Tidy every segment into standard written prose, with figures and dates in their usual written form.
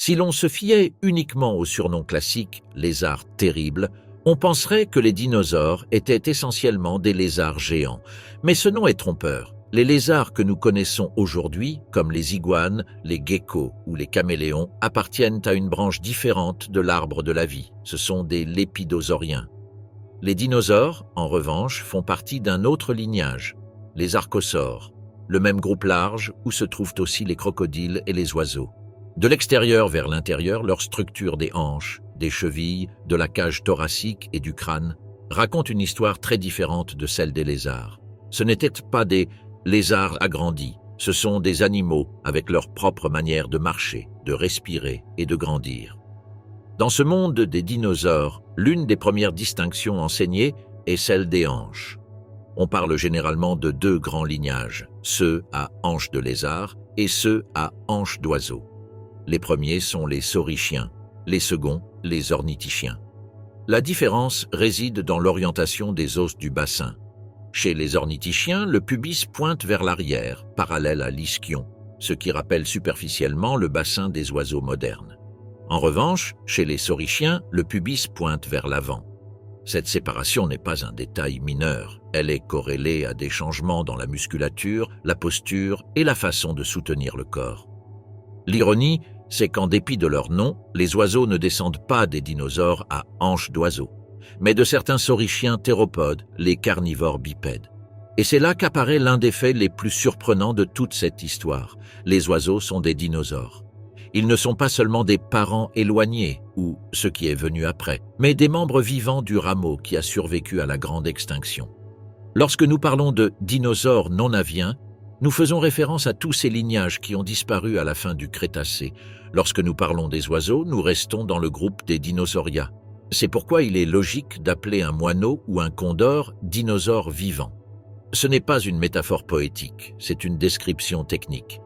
Si l'on se fiait uniquement au surnom classique « lézard terrible », on penserait que les dinosaures étaient essentiellement des lézards géants. Mais ce nom est trompeur. Les lézards que nous connaissons aujourd'hui, comme les iguanes, les geckos ou les caméléons, appartiennent à une branche différente de l'arbre de la vie. Ce sont des lépidosauriens. Les dinosaures, en revanche, font partie d'un autre lignage, les archosaures, le même groupe large où se trouvent aussi les crocodiles et les oiseaux. De l'extérieur vers l'intérieur, leur structure des hanches, des chevilles, de la cage thoracique et du crâne raconte une histoire très différente de celle des lézards. Ce n'étaient pas des lézards agrandis, ce sont des animaux avec leur propre manière de marcher, de respirer et de grandir. Dans ce monde des dinosaures, l'une des premières distinctions enseignées est celle des hanches. On parle généralement de deux grands lignages, ceux à hanches de lézard et ceux à hanches d'oiseau. Les premiers sont les saurichiens, les seconds, les ornithichiens. La différence réside dans l'orientation des os du bassin. Chez les ornithichiens, le pubis pointe vers l'arrière, parallèle à l'ischion, ce qui rappelle superficiellement le bassin des oiseaux modernes. En revanche, chez les saurichiens, le pubis pointe vers l'avant. Cette séparation n'est pas un détail mineur, elle est corrélée à des changements dans la musculature, la posture et la façon de soutenir le corps. L'ironie, c'est qu'en dépit de leur nom, les oiseaux ne descendent pas des dinosaures à hanches d'oiseaux, mais de certains saurichiens théropodes, les carnivores bipèdes. Et c'est là qu'apparaît l'un des faits les plus surprenants de toute cette histoire. Les oiseaux sont des dinosaures. Ils ne sont pas seulement des parents éloignés, ou ce qui est venu après, mais des membres vivants du rameau qui a survécu à la grande extinction. Lorsque nous parlons de dinosaures non aviens, nous faisons référence à tous ces lignages qui ont disparu à la fin du Crétacé. Lorsque nous parlons des oiseaux, nous restons dans le groupe des Dinosauria. C'est pourquoi il est logique d'appeler un moineau ou un condor dinosaure vivant. Ce n'est pas une métaphore poétique, c'est une description technique.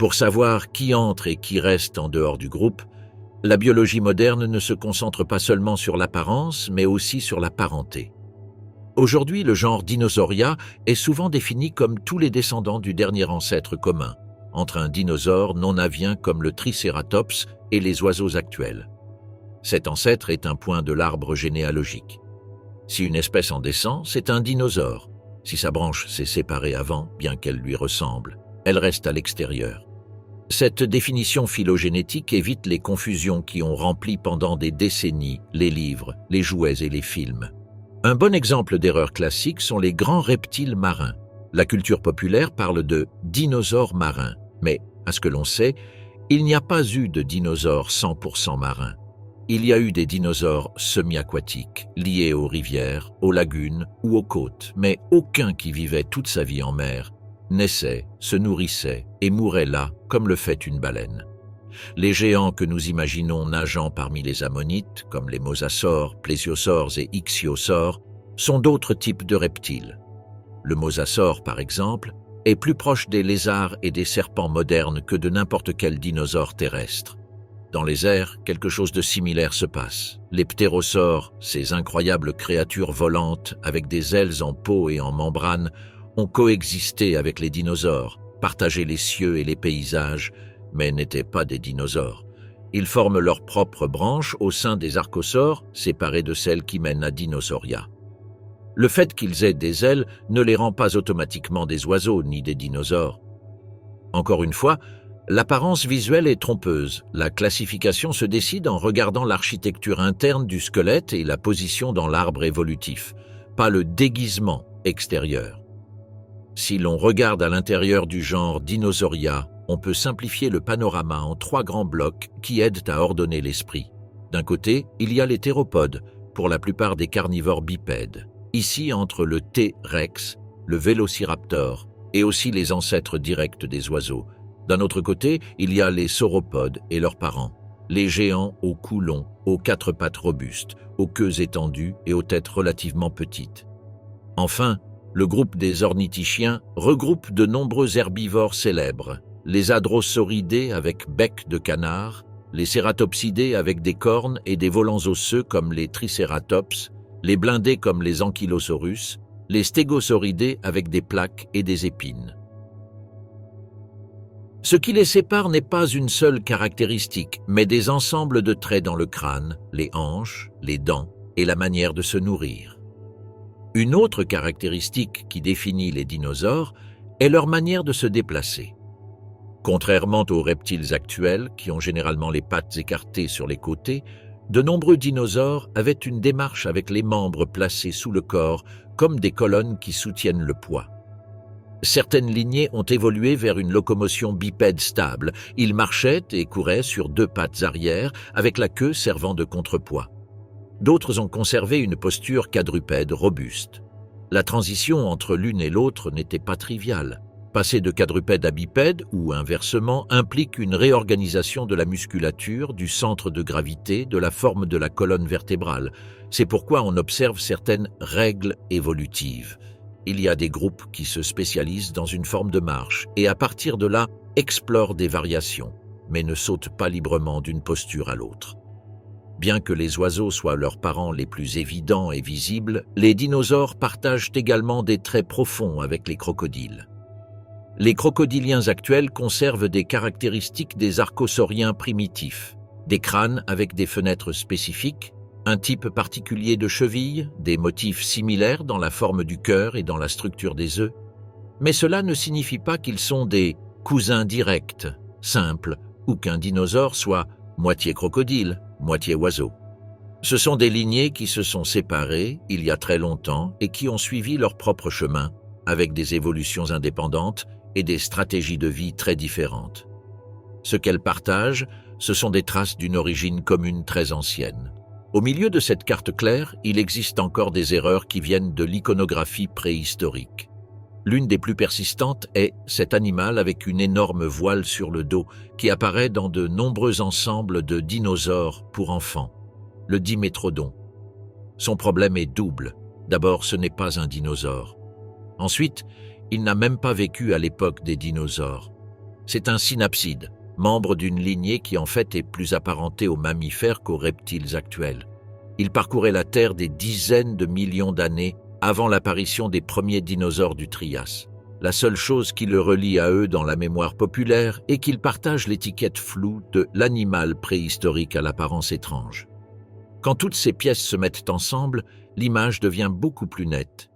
Pour savoir qui entre et qui reste en dehors du groupe, la biologie moderne ne se concentre pas seulement sur l'apparence, mais aussi sur la parenté. Aujourd'hui, le genre Dinosauria est souvent défini comme tous les descendants du dernier ancêtre commun, entre un dinosaure non avien comme le Tricératops et les oiseaux actuels. Cet ancêtre est un point de l'arbre généalogique. Si une espèce en descend, c'est un dinosaure. Si sa branche s'est séparée avant, bien qu'elle lui ressemble, elle reste à l'extérieur. Cette définition phylogénétique évite les confusions qui ont rempli pendant des décennies les livres, les jouets et les films. Un bon exemple d'erreur classique sont les grands reptiles marins. La culture populaire parle de dinosaures marins, mais, à ce que l'on sait, il n'y a pas eu de dinosaures 100% marins. Il y a eu des dinosaures semi-aquatiques, liés aux rivières, aux lagunes ou aux côtes, mais aucun qui vivait toute sa vie en mer, naissait, se nourrissait et mourait là, comme le fait une baleine. Les géants que nous imaginons nageant parmi les ammonites, comme les mosasaures, plésiosaures et ichthyosaures, sont d'autres types de reptiles. Le mosasaure, par exemple, est plus proche des lézards et des serpents modernes que de n'importe quel dinosaure terrestre. Dans les airs, quelque chose de similaire se passe. Les ptérosaures, ces incroyables créatures volantes avec des ailes en peau et en membrane, ont coexisté avec les dinosaures, partagé les cieux et les paysages, mais n'étaient pas des dinosaures. Ils forment leur propre branche au sein des archosaures, séparées de celles qui mènent à Dinosauria. Le fait qu'ils aient des ailes ne les rend pas automatiquement des oiseaux ni des dinosaures. Encore une fois, l'apparence visuelle est trompeuse. La classification se décide en regardant l'architecture interne du squelette et la position dans l'arbre évolutif, pas le déguisement extérieur. Si l'on regarde à l'intérieur du genre Dinosauria, on peut simplifier le panorama en 3 grands blocs qui aident à ordonner l'esprit. D'un côté, il y a les théropodes, pour la plupart des carnivores bipèdes. Ici, entre le T-rex, le vélociraptor, et aussi les ancêtres directs des oiseaux. D'un autre côté, il y a les sauropodes et leurs parents, les géants aux cous longs, aux 4 pattes robustes, aux queues étendues et aux têtes relativement petites. Enfin, le groupe des ornithichiens regroupe de nombreux herbivores célèbres, les hadrosauridés avec bec de canard, les cératopsidés avec des cornes et des volants osseux comme les tricératops, les blindés comme les ankylosaurus, les stégosauridés avec des plaques et des épines. Ce qui les sépare n'est pas une seule caractéristique, mais des ensembles de traits dans le crâne, les hanches, les dents et la manière de se nourrir. Une autre caractéristique qui définit les dinosaures est leur manière de se déplacer. Contrairement aux reptiles actuels, qui ont généralement les pattes écartées sur les côtés, de nombreux dinosaures avaient une démarche avec les membres placés sous le corps, comme des colonnes qui soutiennent le poids. Certaines lignées ont évolué vers une locomotion bipède stable. Ils marchaient et couraient sur deux pattes arrière, avec la queue servant de contrepoids. D'autres ont conservé une posture quadrupède robuste. La transition entre l'une et l'autre n'était pas triviale. Passer de quadrupède à bipède, ou inversement, implique une réorganisation de la musculature, du centre de gravité, de la forme de la colonne vertébrale. C'est pourquoi on observe certaines règles évolutives. Il y a des groupes qui se spécialisent dans une forme de marche et à partir de là explorent des variations, mais ne sautent pas librement d'une posture à l'autre. Bien que les oiseaux soient leurs parents les plus évidents et visibles, les dinosaures partagent également des traits profonds avec les crocodiles. Les crocodiliens actuels conservent des caractéristiques des archosauriens primitifs, des crânes avec des fenêtres spécifiques, un type particulier de cheville, des motifs similaires dans la forme du cœur et dans la structure des œufs. Mais cela ne signifie pas qu'ils sont des cousins directs, simples, ou qu'un dinosaure soit moitié crocodile, moitié oiseau. Ce sont des lignées qui se sont séparées il y a très longtemps et qui ont suivi leur propre chemin, avec des évolutions indépendantes et des stratégies de vie très différentes. Ce qu'elles partagent, ce sont des traces d'une origine commune très ancienne. Au milieu de cette carte claire, il existe encore des erreurs qui viennent de l'iconographie préhistorique. L'une des plus persistantes est cet animal avec une énorme voile sur le dos qui apparaît dans de nombreux ensembles de dinosaures pour enfants, le Dimétrodon. Son problème est double. D'abord, ce n'est pas un dinosaure. Ensuite, il n'a même pas vécu à l'époque des dinosaures. C'est un synapside, membre d'une lignée qui en fait est plus apparentée aux mammifères qu'aux reptiles actuels. Il parcourait la Terre des dizaines de millions d'années avant l'apparition des premiers dinosaures du Trias. La seule chose qui le relie à eux dans la mémoire populaire est qu'il partage l'étiquette floue de l'animal préhistorique à l'apparence étrange. Quand toutes ces pièces se mettent ensemble, l'image devient beaucoup plus nette.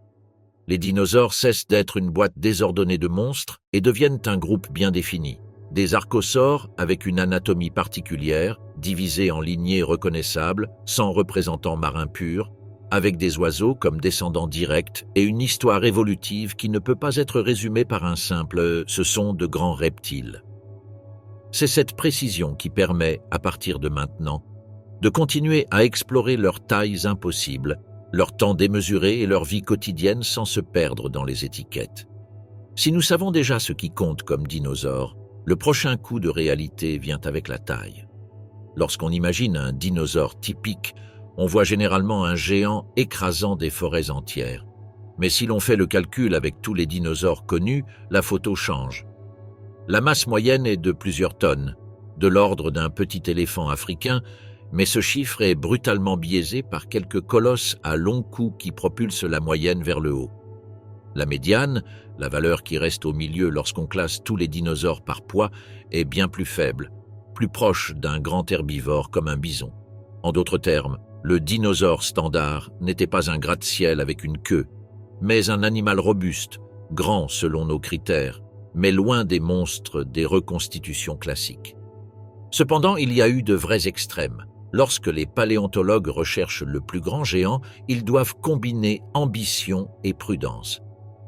Les dinosaures cessent d'être une boîte désordonnée de monstres et deviennent un groupe bien défini. Des archosaures avec une anatomie particulière, divisés en lignées reconnaissables, sans représentants marins purs, avec des oiseaux comme descendants directs et une histoire évolutive qui ne peut pas être résumée par un simple « ce sont de grands reptiles ». C'est cette précision qui permet, à partir de maintenant, de continuer à explorer leurs tailles impossibles, leur temps démesuré et leur vie quotidienne sans se perdre dans les étiquettes. Si nous savons déjà ce qui compte comme dinosaure, le prochain coup de réalité vient avec la taille. Lorsqu'on imagine un dinosaure typique, on voit généralement un géant écrasant des forêts entières. Mais si l'on fait le calcul avec tous les dinosaures connus, la photo change. La masse moyenne est de plusieurs tonnes, de l'ordre d'un petit éléphant africain, mais ce chiffre est brutalement biaisé par quelques colosses à long cou qui propulsent la moyenne vers le haut. La médiane, la valeur qui reste au milieu lorsqu'on classe tous les dinosaures par poids, est bien plus faible, plus proche d'un grand herbivore comme un bison. En d'autres termes, le dinosaure standard n'était pas un gratte-ciel avec une queue, mais un animal robuste, grand selon nos critères, mais loin des monstres des reconstitutions classiques. Cependant, il y a eu de vrais extrêmes. Lorsque les paléontologues recherchent le plus grand géant, ils doivent combiner ambition et prudence.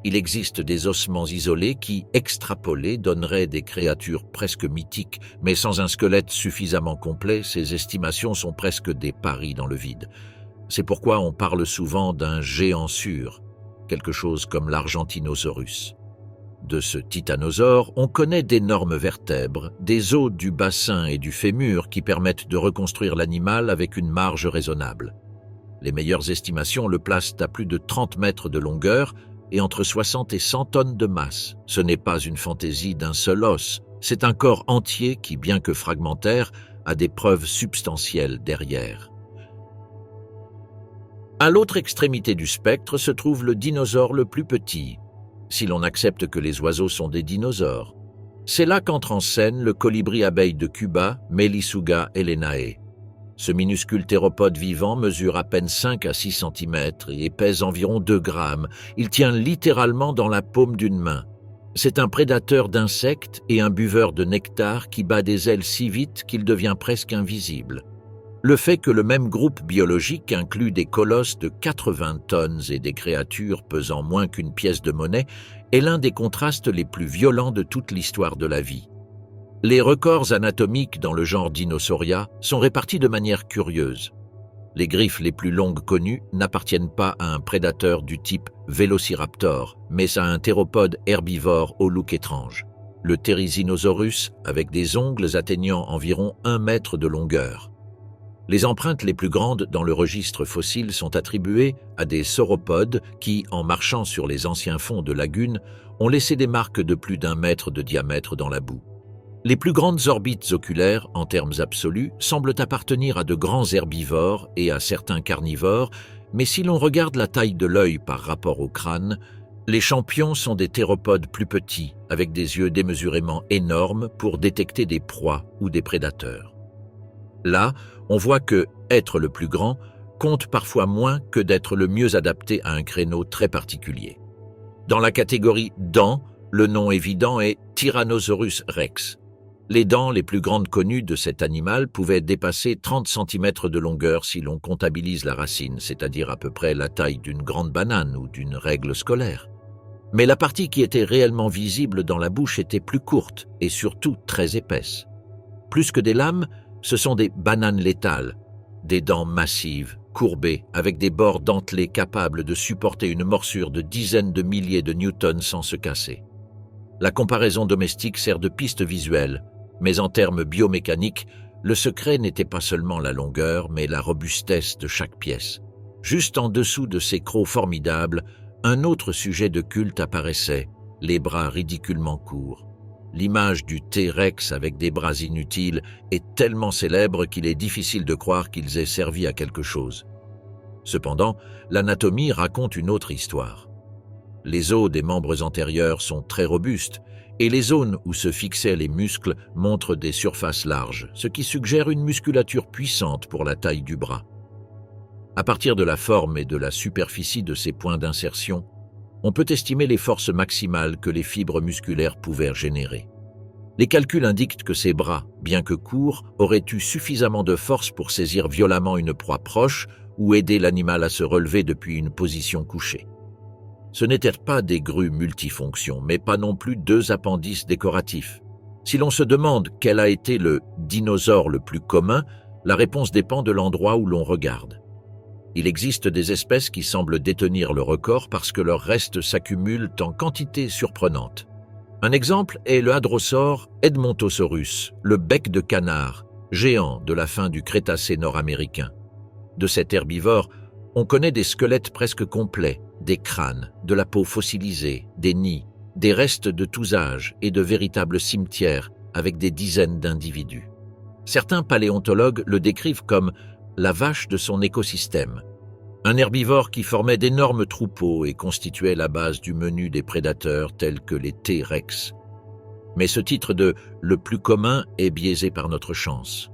Il existe des ossements isolés qui, extrapolés, donneraient des créatures presque mythiques, mais sans un squelette suffisamment complet, ces estimations sont presque des paris dans le vide. C'est pourquoi on parle souvent d'un géant sûr, quelque chose comme l'Argentinosaurus. De ce titanosaure, on connaît d'énormes vertèbres, des os du bassin et du fémur qui permettent de reconstruire l'animal avec une marge raisonnable. Les meilleures estimations le placent à plus de 30 mètres de longueur et entre 60 et 100 tonnes de masse. Ce n'est pas une fantaisie d'un seul os, c'est un corps entier qui, bien que fragmentaire, a des preuves substantielles derrière. À l'autre extrémité du spectre se trouve le dinosaure le plus petit, si l'on accepte que les oiseaux sont des dinosaures. C'est là qu'entre en scène le colibri-abeille de Cuba, Melissuga elenae. Ce minuscule théropode vivant mesure à peine 5 à 6 cm et pèse environ 2 grammes. Il tient littéralement dans la paume d'une main. C'est un prédateur d'insectes et un buveur de nectar qui bat des ailes si vite qu'il devient presque invisible. Le fait que le même groupe biologique inclut des colosses de 80 tonnes et des créatures pesant moins qu'une pièce de monnaie est l'un des contrastes les plus violents de toute l'histoire de la vie. Les records anatomiques dans le genre Dinosauria sont répartis de manière curieuse. Les griffes les plus longues connues n'appartiennent pas à un prédateur du type Velociraptor, mais à un théropode herbivore au look étrange, le Therizinosaurus, avec des ongles atteignant environ 1 mètre de longueur. Les empreintes les plus grandes dans le registre fossile sont attribuées à des sauropodes qui, en marchant sur les anciens fonds de lagunes, ont laissé des marques de plus d'1 mètre de diamètre dans la boue. Les plus grandes orbites oculaires, en termes absolus, semblent appartenir à de grands herbivores et à certains carnivores, mais si l'on regarde la taille de l'œil par rapport au crâne, les champions sont des théropodes plus petits, avec des yeux démesurément énormes pour détecter des proies ou des prédateurs. Là, on voit que être le plus grand compte parfois moins que d'être le mieux adapté à un créneau très particulier. Dans la catégorie dents, le nom évident est Tyrannosaurus rex. Les dents les plus grandes connues de cet animal pouvaient dépasser 30 cm de longueur si l'on comptabilise la racine, c'est-à-dire à peu près la taille d'une grande banane ou d'une règle scolaire. Mais la partie qui était réellement visible dans la bouche était plus courte et surtout très épaisse. Plus que des lames, ce sont des bananes létales, des dents massives, courbées, avec des bords dentelés capables de supporter une morsure de dizaines de milliers de newtons sans se casser. La comparaison domestique sert de piste visuelle, mais en termes biomécaniques, le secret n'était pas seulement la longueur, mais la robustesse de chaque pièce. Juste en dessous de ces crocs formidables, un autre sujet de culte apparaissait, les bras ridiculement courts. L'image du T-Rex avec des bras inutiles est tellement célèbre qu'il est difficile de croire qu'ils aient servi à quelque chose. Cependant, l'anatomie raconte une autre histoire. Les os des membres antérieurs sont très robustes et les zones où se fixaient les muscles montrent des surfaces larges, ce qui suggère une musculature puissante pour la taille du bras. À partir de la forme et de la superficie de ces points d'insertion, on peut estimer les forces maximales que les fibres musculaires pouvaient générer. Les calculs indiquent que ces bras, bien que courts, auraient eu suffisamment de force pour saisir violemment une proie proche ou aider l'animal à se relever depuis une position couchée. Ce n'étaient pas des grues multifonctions, mais pas non plus 2 appendices décoratifs. Si l'on se demande quel a été le dinosaure le plus commun, la réponse dépend de l'endroit où l'on regarde. Il existe des espèces qui semblent détenir le record parce que leurs restes s'accumulent en quantité surprenante. Un exemple est le hadrosaure Edmontosaurus, le bec de canard, géant de la fin du Crétacé nord-américain. De cet herbivore, on connaît des squelettes presque complets, des crânes, de la peau fossilisée, des nids, des restes de tous âges et de véritables cimetières avec des dizaines d'individus. Certains paléontologues le décrivent comme la vache de son écosystème, un herbivore qui formait d'énormes troupeaux et constituait la base du menu des prédateurs tels que les T-Rex. Mais ce titre de « le plus commun » est biaisé par notre chance.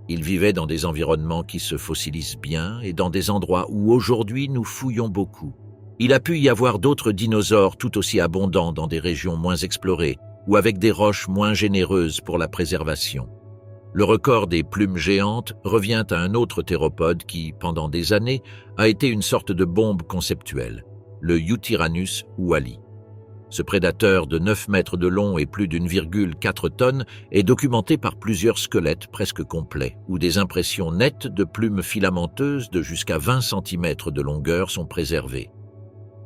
Il vivait dans des environnements qui se fossilisent bien et dans des endroits où aujourd'hui nous fouillons beaucoup. Il a pu y avoir d'autres dinosaures tout aussi abondants dans des régions moins explorées ou avec des roches moins généreuses pour la préservation. Le record des plumes géantes revient à un autre théropode qui, pendant des années, a été une sorte de bombe conceptuelle, le Eutyrannus wally. Ce prédateur de 9 mètres de long et plus d'1,4 tonnes est documenté par plusieurs squelettes presque complets, où des impressions nettes de plumes filamenteuses de jusqu'à 20 cm de longueur sont préservées.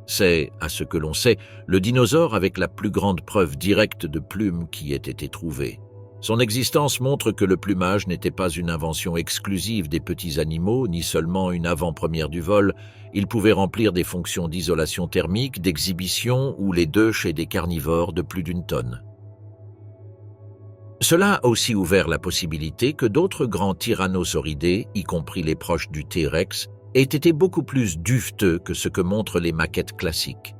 C'est, à ce que l'on sait, le dinosaure avec la plus grande preuve directe de plumes qui ait été trouvée. Son existence montre que le plumage n'était pas une invention exclusive des petits animaux, ni seulement une avant-première du vol. Il pouvait remplir des fonctions d'isolation thermique, d'exhibition ou les deux chez des carnivores de plus d'1 tonne. Cela a aussi ouvert la possibilité que d'autres grands tyrannosauridés, y compris les proches du T-Rex, aient été beaucoup plus duveteux que ce que montrent les maquettes classiques.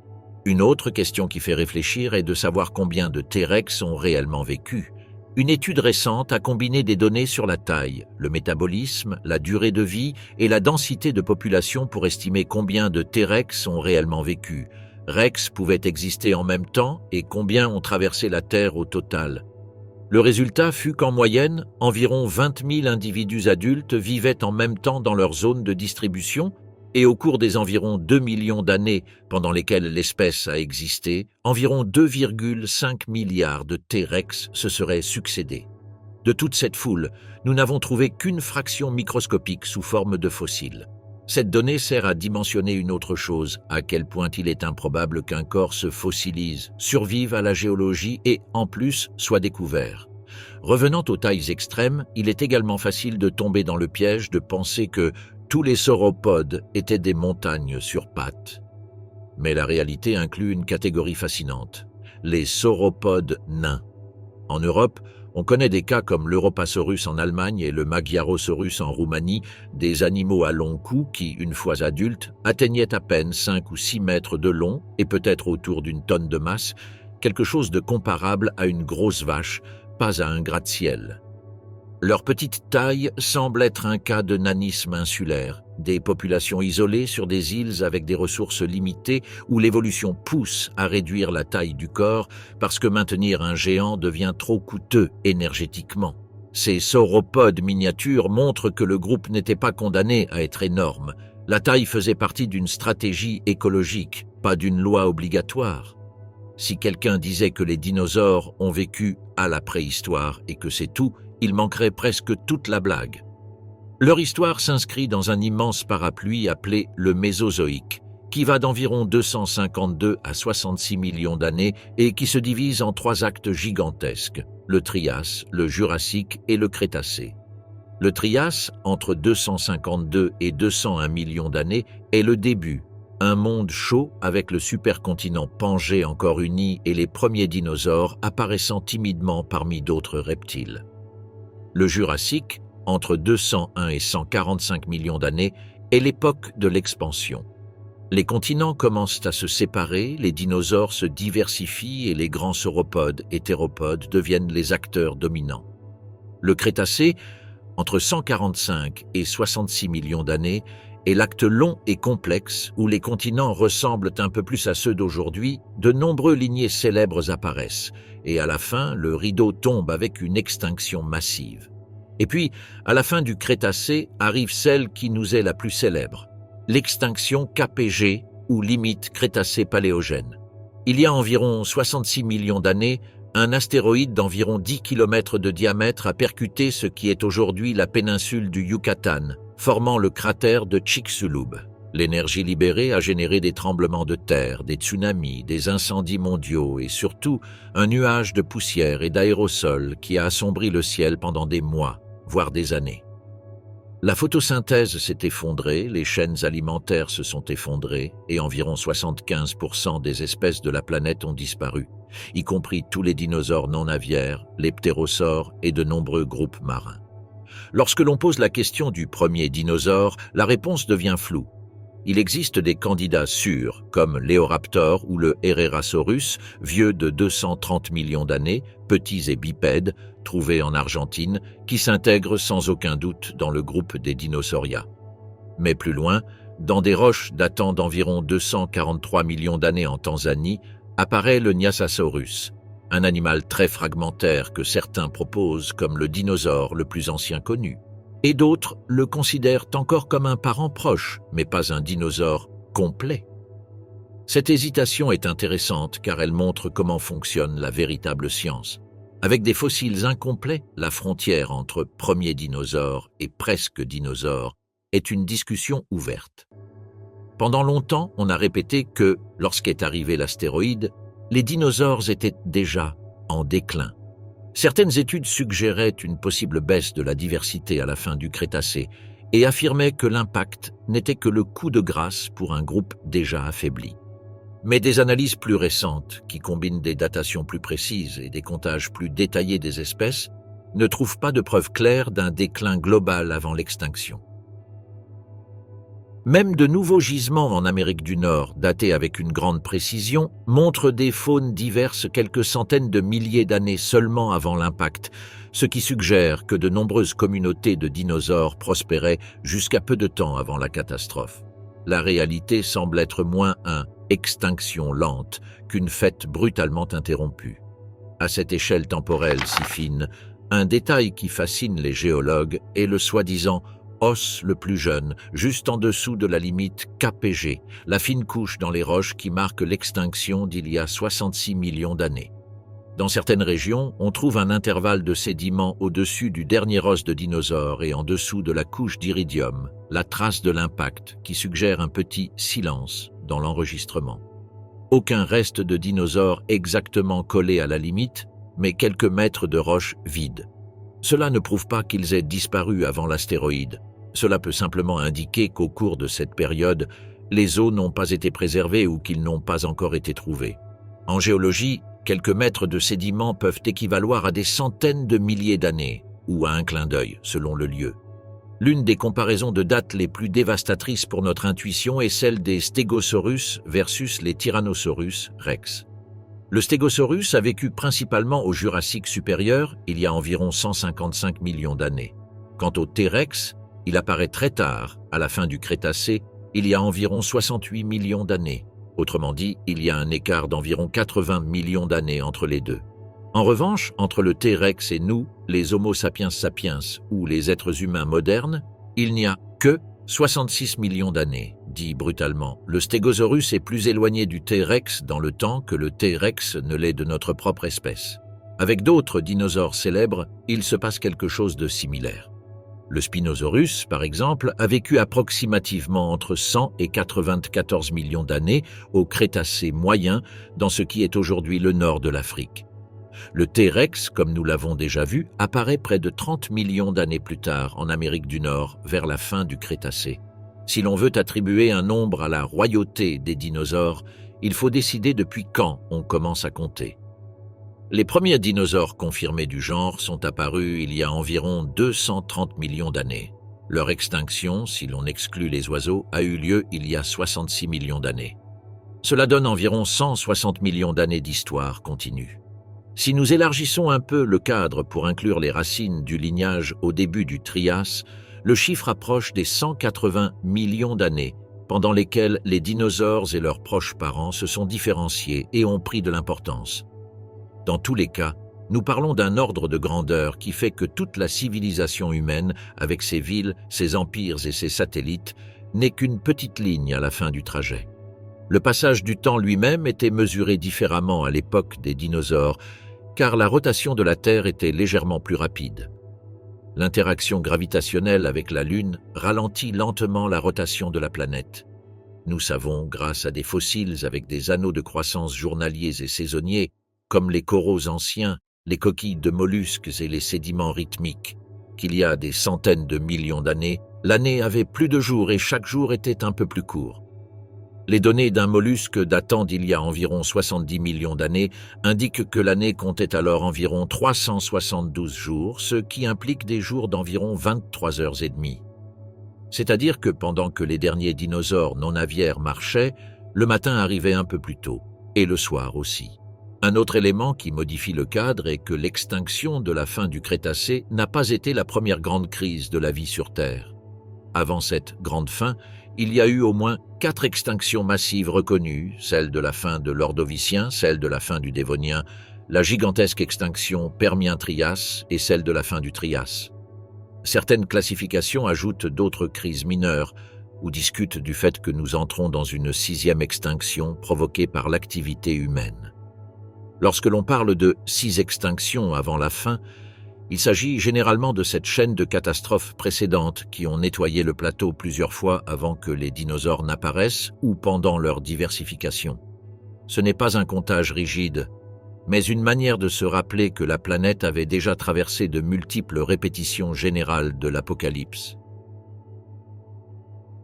Une autre question qui fait réfléchir est de savoir combien de T-Rex ont réellement vécu. Une étude récente a combiné des données sur la taille, le métabolisme, la durée de vie et la densité de population pour estimer combien de T-Rex ont réellement vécu. Rex pouvaient exister en même temps et combien ont traversé la Terre au total. Le résultat fut qu'en moyenne, environ 20 000 individus adultes vivaient en même temps dans leur zone de distribution et au cours des environ 2 millions d'années pendant lesquelles l'espèce a existé, environ 2,5 milliards de T-Rex se seraient succédés. De toute cette foule, nous n'avons trouvé qu'une fraction microscopique sous forme de fossiles. Cette donnée sert à dimensionner une autre chose, à quel point il est improbable qu'un corps se fossilise, survive à la géologie et, en plus, soit découvert. Revenant aux tailles extrêmes, il est également facile de tomber dans le piège de penser que tous les sauropodes étaient des montagnes sur pattes. Mais la réalité inclut une catégorie fascinante, les sauropodes nains. En Europe, on connaît des cas comme l'Europasaurus en Allemagne et le Magyarosaurus en Roumanie, des animaux à long cou qui, une fois adultes, atteignaient à peine 5 ou 6 mètres de long et peut-être autour d'une tonne de masse, quelque chose de comparable à une grosse vache, pas à un gratte-ciel. Leur petite taille semble être un cas de nanisme insulaire, des populations isolées sur des îles avec des ressources limitées où l'évolution pousse à réduire la taille du corps parce que maintenir un géant devient trop coûteux énergétiquement. Ces sauropodes miniatures montrent que le groupe n'était pas condamné à être énorme. La taille faisait partie d'une stratégie écologique, pas d'une loi obligatoire. Si quelqu'un disait que les dinosaures ont vécu à la préhistoire et que c'est tout, il manquerait presque toute la blague. Leur histoire s'inscrit dans un immense parapluie appelé le Mésozoïque, qui va d'environ 252 à 66 millions d'années et qui se divise en 3 actes gigantesques, le Trias, le Jurassique et le Crétacé. Le Trias, entre 252 et 201 millions d'années, est le début, un monde chaud avec le supercontinent Pangée encore uni et les premiers dinosaures apparaissant timidement parmi d'autres reptiles. Le Jurassique, entre 201 et 145 millions d'années, est l'époque de l'expansion. Les continents commencent à se séparer, les dinosaures se diversifient et les grands sauropodes et théropodes deviennent les acteurs dominants. Le Crétacé, entre 145 et 66 millions d'années, est l'acte long et complexe où les continents ressemblent un peu plus à ceux d'aujourd'hui, de nombreux lignées célèbres apparaissent, et à la fin, le rideau tombe avec une extinction massive. Et puis, à la fin du Crétacé, arrive celle qui nous est la plus célèbre, l'extinction KPG, ou limite Crétacé-Paléogène. Il y a environ 66 millions d'années, un astéroïde d'environ 10 km de diamètre a percuté ce qui est aujourd'hui la péninsule du Yucatan, formant le cratère de Chicxulub. L'énergie libérée a généré des tremblements de terre, des tsunamis, des incendies mondiaux et surtout un nuage de poussière et d'aérosols qui a assombri le ciel pendant des mois, voire des années. La photosynthèse s'est effondrée, les chaînes alimentaires se sont effondrées et environ 75% des espèces de la planète ont disparu, y compris tous les dinosaures non aviaires, les ptérosaures et de nombreux groupes marins. Lorsque l'on pose la question du premier dinosaure, la réponse devient floue. Il existe des candidats sûrs, comme l'Éoraptor ou le Herrerasaurus, vieux de 230 millions d'années, petits et bipèdes, trouvés en Argentine, qui s'intègrent sans aucun doute dans le groupe des Dinosauria. Mais plus loin, dans des roches datant d'environ 243 millions d'années en Tanzanie, apparaît le Nyasasaurus, un animal très fragmentaire que certains proposent comme le dinosaure le plus ancien connu. Et d'autres le considèrent encore comme un parent proche, mais pas un dinosaure complet. Cette hésitation est intéressante car elle montre comment fonctionne la véritable science. Avec des fossiles incomplets, la frontière entre premier dinosaure et presque dinosaure est une discussion ouverte. Pendant longtemps, on a répété que, lorsqu'est arrivé l'astéroïde, les dinosaures étaient déjà en déclin. Certaines études suggéraient une possible baisse de la diversité à la fin du Crétacé et affirmaient que l'impact n'était que le coup de grâce pour un groupe déjà affaibli. Mais des analyses plus récentes, qui combinent des datations plus précises et des comptages plus détaillés des espèces, ne trouvent pas de preuves claires d'un déclin global avant l'extinction. Même de nouveaux gisements en Amérique du Nord, datés avec une grande précision, montrent des faunes diverses quelques centaines de milliers d'années seulement avant l'impact, ce qui suggère que de nombreuses communautés de dinosaures prospéraient jusqu'à peu de temps avant la catastrophe. La réalité semble être moins une extinction lente qu'une fête brutalement interrompue. À cette échelle temporelle si fine, un détail qui fascine les géologues est le soi-disant os le plus jeune, juste en dessous de la limite KPG, la fine couche dans les roches qui marque l'extinction d'il y a 66 millions d'années. Dans certaines régions, on trouve un intervalle de sédiments au-dessus du dernier os de dinosaure et en dessous de la couche d'iridium, la trace de l'impact qui suggère un petit silence dans l'enregistrement. Aucun reste de dinosaure exactement collé à la limite, mais quelques mètres de roches vides. Cela ne prouve pas qu'ils aient disparu avant l'astéroïde. Cela peut simplement indiquer qu'au cours de cette période, les os n'ont pas été préservés ou qu'ils n'ont pas encore été trouvés. En géologie, quelques mètres de sédiments peuvent équivaloir à des centaines de milliers d'années, ou à un clin d'œil, selon le lieu. L'une des comparaisons de dates les plus dévastatrices pour notre intuition est celle des Stegosaurus versus les Tyrannosaurus rex. Le Stegosaurus a vécu principalement au Jurassique supérieur, il y a environ 155 millions d'années. Quant au T-Rex, il apparaît très tard, à la fin du Crétacé, il y a environ 68 millions d'années. Autrement dit, il y a un écart d'environ 80 millions d'années entre les deux. En revanche, entre le T-Rex et nous, les Homo sapiens sapiens ou les êtres humains modernes, il n'y a que 66 millions d'années. Dit brutalement, le Stegosaurus est plus éloigné du T-Rex dans le temps que le T-Rex ne l'est de notre propre espèce. Avec d'autres dinosaures célèbres, il se passe quelque chose de similaire. Le Spinosaurus, par exemple, a vécu approximativement entre 100 et 94 millions d'années au Crétacé moyen, dans ce qui est aujourd'hui le nord de l'Afrique. Le T-Rex, comme nous l'avons déjà vu, apparaît près de 30 millions d'années plus tard en Amérique du Nord, vers la fin du Crétacé. Si l'on veut attribuer un nombre à la royauté des dinosaures, il faut décider depuis quand on commence à compter. Les premiers dinosaures confirmés du genre sont apparus il y a environ 230 millions d'années. Leur extinction, si l'on exclut les oiseaux, a eu lieu il y a 66 millions d'années. Cela donne environ 160 millions d'années d'histoire continue. Si nous élargissons un peu le cadre pour inclure les racines du lignage au début du Trias, le chiffre approche des 180 millions d'années, pendant lesquelles les dinosaures et leurs proches parents se sont différenciés et ont pris de l'importance. Dans tous les cas, nous parlons d'un ordre de grandeur qui fait que toute la civilisation humaine, avec ses villes, ses empires et ses satellites, n'est qu'une petite ligne à la fin du trajet. Le passage du temps lui-même était mesuré différemment à l'époque des dinosaures, car la rotation de la Terre était légèrement plus rapide. L'interaction gravitationnelle avec la Lune ralentit lentement la rotation de la planète. Nous savons, grâce à des fossiles avec des anneaux de croissance journaliers et saisonniers, comme les coraux anciens, les coquilles de mollusques et les sédiments rythmiques, qu'il y a des centaines de millions d'années, l'année avait plus de jours et chaque jour était un peu plus court. Les données d'un mollusque datant d'il y a environ 70 millions d'années indiquent que l'année comptait alors environ 372 jours, ce qui implique des jours d'environ 23 heures et demie. C'est-à-dire que pendant que les derniers dinosaures non aviaires marchaient, le matin arrivait un peu plus tôt, et le soir aussi. Un autre élément qui modifie le cadre est que l'extinction de la fin du Crétacé n'a pas été la première grande crise de la vie sur Terre. Avant cette grande fin, il y a eu au moins 4 extinctions massives reconnues, celle de la fin de l'Ordovicien, celle de la fin du Dévonien, la gigantesque extinction Permien-Trias et celle de la fin du Trias. Certaines classifications ajoutent d'autres crises mineures ou discutent du fait que nous entrons dans une 6e extinction provoquée par l'activité humaine. Lorsque l'on parle de 6 extinctions avant la fin, il s'agit généralement de cette chaîne de catastrophes précédentes qui ont nettoyé le plateau plusieurs fois avant que les dinosaures n'apparaissent ou pendant leur diversification. Ce n'est pas un comptage rigide, mais une manière de se rappeler que la planète avait déjà traversé de multiples répétitions générales de l'apocalypse.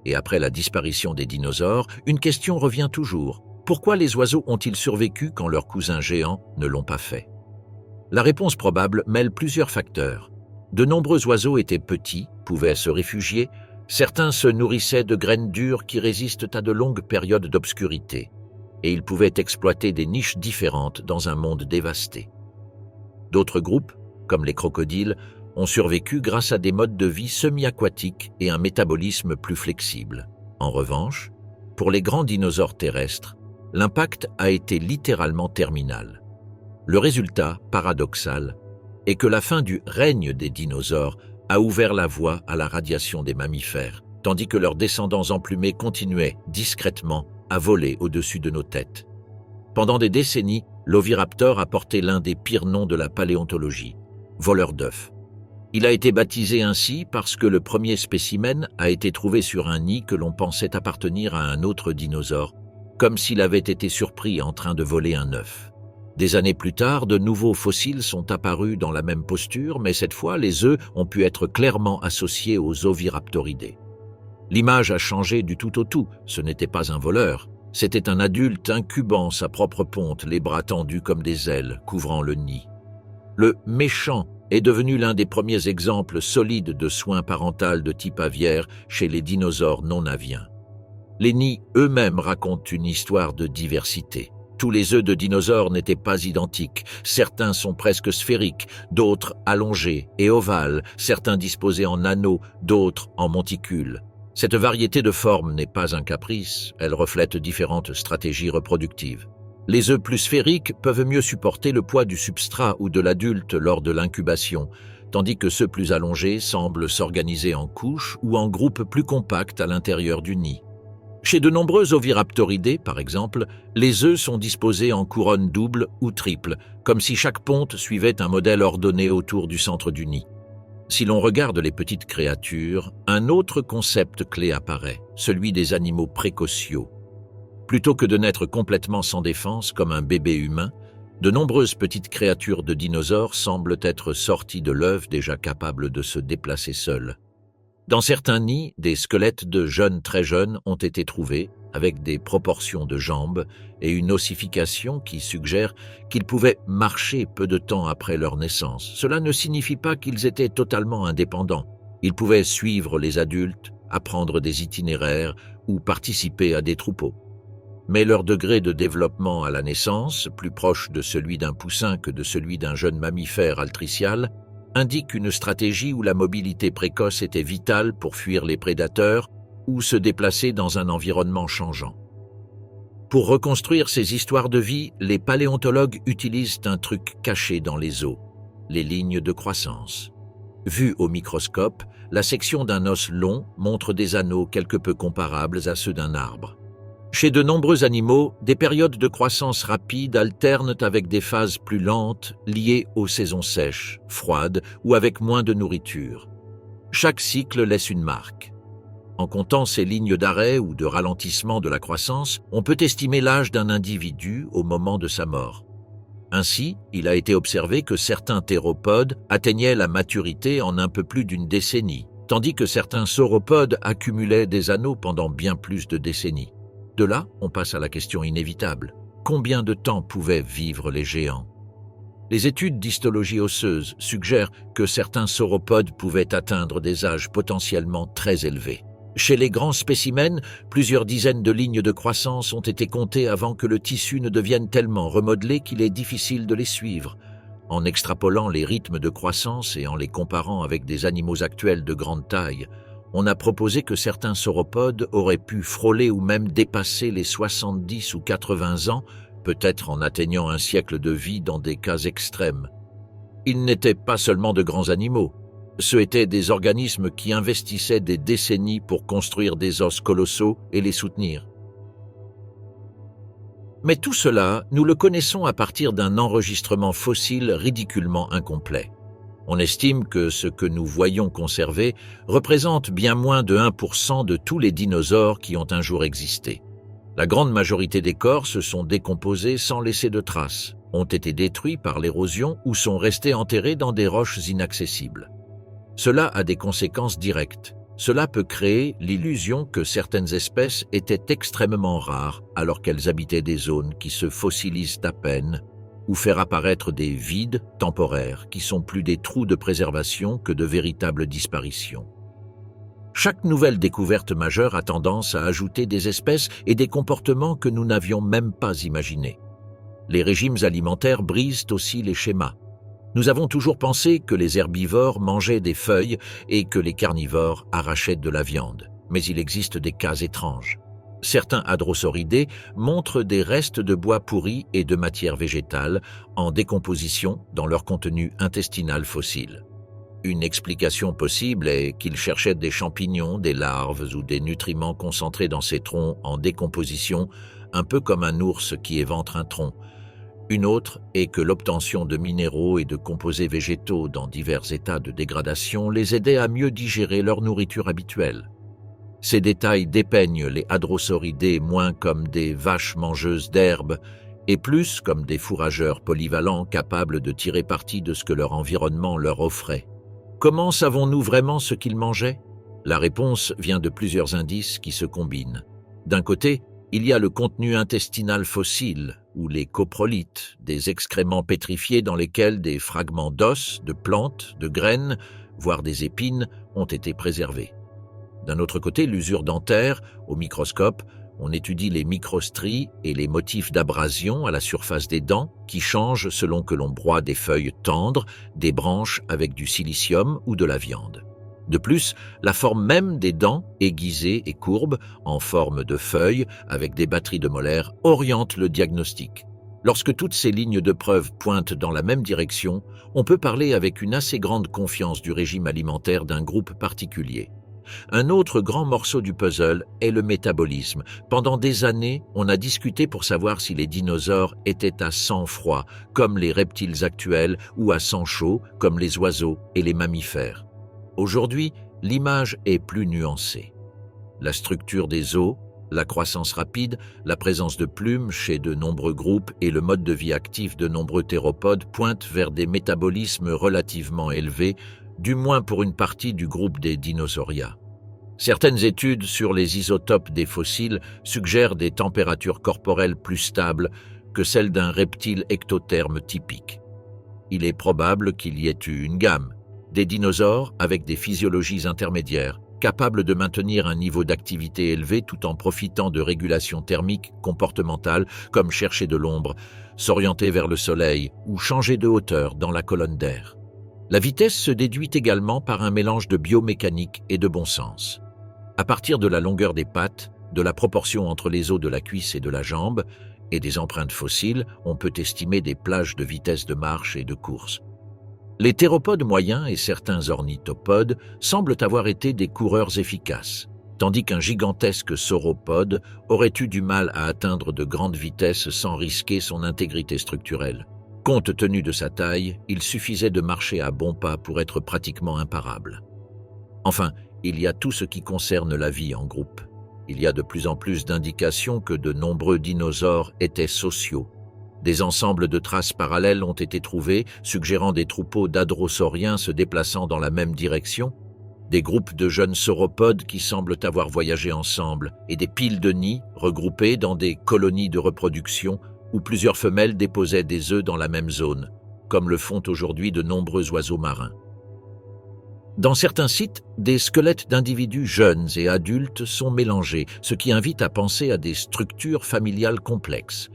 Et après la disparition des dinosaures, une question revient toujours. Pourquoi les oiseaux ont-ils survécu quand leurs cousins géants ne l'ont pas fait? La réponse probable mêle plusieurs facteurs. De nombreux oiseaux étaient petits, pouvaient se réfugier, Certains se nourrissaient de graines dures qui résistent à de longues périodes d'obscurité, et ils pouvaient exploiter des niches différentes dans un monde dévasté. D'autres groupes, comme les crocodiles, ont survécu grâce à des modes de vie semi-aquatiques et un métabolisme plus flexible. En revanche, pour les grands dinosaures terrestres, l'impact a été littéralement terminal. Le résultat, paradoxal, est que la fin du règne des dinosaures a ouvert la voie à la radiation des mammifères, tandis que leurs descendants emplumés continuaient, discrètement, à voler au-dessus de nos têtes. Pendant des décennies, l'oviraptor a porté l'un des pires noms de la paléontologie, voleur d'œufs. Il a été baptisé ainsi parce que le premier spécimen a été trouvé sur un nid que l'on pensait appartenir à un autre dinosaure, comme s'il avait été surpris en train de voler un œuf. Des années plus tard, de nouveaux fossiles sont apparus dans la même posture, mais cette fois, les œufs ont pu être clairement associés aux oviraptoridés. L'image a changé du tout au tout, ce n'était pas un voleur, c'était un adulte incubant sa propre ponte, les bras tendus comme des ailes, couvrant le nid. Le méchant est devenu l'un des premiers exemples solides de soins parental de type aviaire chez les dinosaures non aviens. Les nids eux-mêmes racontent une histoire de diversité. Tous les œufs de dinosaures n'étaient pas identiques, certains sont presque sphériques, d'autres allongés et ovales, certains disposés en anneaux, d'autres en monticules. Cette variété de formes n'est pas un caprice, elle reflète différentes stratégies reproductives. Les œufs plus sphériques peuvent mieux supporter le poids du substrat ou de l'adulte lors de l'incubation, tandis que ceux plus allongés semblent s'organiser en couches ou en groupes plus compacts à l'intérieur du nid. Chez de nombreux oviraptoridés, par exemple, les œufs sont disposés en couronne double ou triple, comme si chaque ponte suivait un modèle ordonné autour du centre du nid. Si l'on regarde les petites créatures, un autre concept clé apparaît, celui des animaux précociaux. Plutôt que de naître complètement sans défense comme un bébé humain, de nombreuses petites créatures de dinosaures semblent être sorties de l'œuf déjà capables de se déplacer seules. Dans certains nids, des squelettes de jeunes très jeunes ont été trouvés, avec des proportions de jambes et une ossification qui suggère qu'ils pouvaient marcher peu de temps après leur naissance. Cela ne signifie pas qu'ils étaient totalement indépendants. Ils pouvaient suivre les adultes, apprendre des itinéraires ou participer à des troupeaux. Mais leur degré de développement à la naissance, plus proche de celui d'un poussin que de celui d'un jeune mammifère altricial, indique une stratégie où la mobilité précoce était vitale pour fuir les prédateurs ou se déplacer dans un environnement changeant. Pour reconstruire ces histoires de vie, les paléontologues utilisent un truc caché dans les os, les lignes de croissance. Vue au microscope, la section d'un os long montre des anneaux quelque peu comparables à ceux d'un arbre. Chez de nombreux animaux, des périodes de croissance rapide alternent avec des phases plus lentes liées aux saisons sèches, froides ou avec moins de nourriture. Chaque cycle laisse une marque. En comptant ces lignes d'arrêt ou de ralentissement de la croissance, on peut estimer l'âge d'un individu au moment de sa mort. Ainsi, il a été observé que certains théropodes atteignaient la maturité en un peu plus d'une décennie, tandis que certains sauropodes accumulaient des anneaux pendant bien plus de décennies. De là, on passe à la question inévitable. Combien de temps pouvaient vivre les géants? Les études d'histologie osseuse suggèrent que certains sauropodes pouvaient atteindre des âges potentiellement très élevés. Chez les grands spécimens, plusieurs dizaines de lignes de croissance ont été comptées avant que le tissu ne devienne tellement remodelé qu'il est difficile de les suivre. En extrapolant les rythmes de croissance et en les comparant avec des animaux actuels de grande taille, on a proposé que certains sauropodes auraient pu frôler ou même dépasser les 70 ou 80 ans, peut-être en atteignant un siècle de vie dans des cas extrêmes. Ils n'étaient pas seulement de grands animaux, ce étaient des organismes qui investissaient des décennies pour construire des os colossaux et les soutenir. Mais tout cela, nous le connaissons à partir d'un enregistrement fossile ridiculement incomplet. On estime que ce que nous voyons conservé représente bien moins de 1% de tous les dinosaures qui ont un jour existé. La grande majorité des corps se sont décomposés sans laisser de traces, ont été détruits par l'érosion ou sont restés enterrés dans des roches inaccessibles. Cela a des conséquences directes. Cela peut créer l'illusion que certaines espèces étaient extrêmement rares alors qu'elles habitaient des zones qui se fossilisent à peine, ou faire apparaître des vides temporaires qui sont plus des trous de préservation que de véritables disparitions. Chaque nouvelle découverte majeure a tendance à ajouter des espèces et des comportements que nous n'avions même pas imaginés. Les régimes alimentaires brisent aussi les schémas. Nous avons toujours pensé que les herbivores mangeaient des feuilles et que les carnivores arrachaient de la viande. Mais il existe des cas étranges. Certains hadrosauridés montrent des restes de bois pourris et de matière végétale en décomposition dans leur contenu intestinal fossile. Une explication possible est qu'ils cherchaient des champignons, des larves ou des nutriments concentrés dans ces troncs en décomposition, un peu comme un ours qui éventre un tronc. Une autre est que l'obtention de minéraux et de composés végétaux dans divers états de dégradation les aidait à mieux digérer leur nourriture habituelle. Ces détails dépeignent les hadrosauridés moins comme des vaches mangeuses d'herbes et plus comme des fourrageurs polyvalents capables de tirer parti de ce que leur environnement leur offrait. Comment savons-nous vraiment ce qu'ils mangeaient? La réponse vient de plusieurs indices qui se combinent. D'un côté, il y a le contenu intestinal fossile, ou les coprolites, des excréments pétrifiés dans lesquels des fragments d'os, de plantes, de graines, voire des épines, ont été préservés. D'un autre côté, l'usure dentaire, au microscope, on étudie les microstries et les motifs d'abrasion à la surface des dents qui changent selon que l'on broie des feuilles tendres, des branches avec du silicium ou de la viande. De plus, la forme même des dents, aiguisées et courbes, en forme de feuilles avec des batteries de molaires, oriente le diagnostic. Lorsque toutes ces lignes de preuve pointent dans la même direction, on peut parler avec une assez grande confiance du régime alimentaire d'un groupe particulier. Un autre grand morceau du puzzle est le métabolisme. Pendant des années, on a discuté pour savoir si les dinosaures étaient à sang froid, comme les reptiles actuels, ou à sang chaud, comme les oiseaux et les mammifères. Aujourd'hui, l'image est plus nuancée. La structure des os, la croissance rapide, la présence de plumes chez de nombreux groupes et le mode de vie actif de nombreux théropodes pointent vers des métabolismes relativement élevés, du moins pour une partie du groupe des Dinosauria. Certaines études sur les isotopes des fossiles suggèrent des températures corporelles plus stables que celles d'un reptile ectotherme typique. Il est probable qu'il y ait eu une gamme, des dinosaures avec des physiologies intermédiaires, capables de maintenir un niveau d'activité élevé tout en profitant de régulations thermiques comportementales comme chercher de l'ombre, s'orienter vers le soleil ou changer de hauteur dans la colonne d'air. La vitesse se déduit également par un mélange de biomécanique et de bon sens. À partir de la longueur des pattes, de la proportion entre les os de la cuisse et de la jambe, et des empreintes fossiles, on peut estimer des plages de vitesse de marche et de course. Les théropodes moyens et certains ornithopodes semblent avoir été des coureurs efficaces, tandis qu'un gigantesque sauropode aurait eu du mal à atteindre de grandes vitesses sans risquer son intégrité structurelle. Compte tenu de sa taille, il suffisait de marcher à bons pas pour être pratiquement imparable. Enfin, il y a tout ce qui concerne la vie en groupe. Il y a de plus en plus d'indications que de nombreux dinosaures étaient sociaux. Des ensembles de traces parallèles ont été trouvés, suggérant des troupeaux d'hadrosauriens se déplaçant dans la même direction, des groupes de jeunes sauropodes qui semblent avoir voyagé ensemble, et des piles de nids regroupés dans des colonies de reproduction où plusieurs femelles déposaient des œufs dans la même zone, comme le font aujourd'hui de nombreux oiseaux marins. Dans certains sites, des squelettes d'individus jeunes et adultes sont mélangés, ce qui invite à penser à des structures familiales complexes.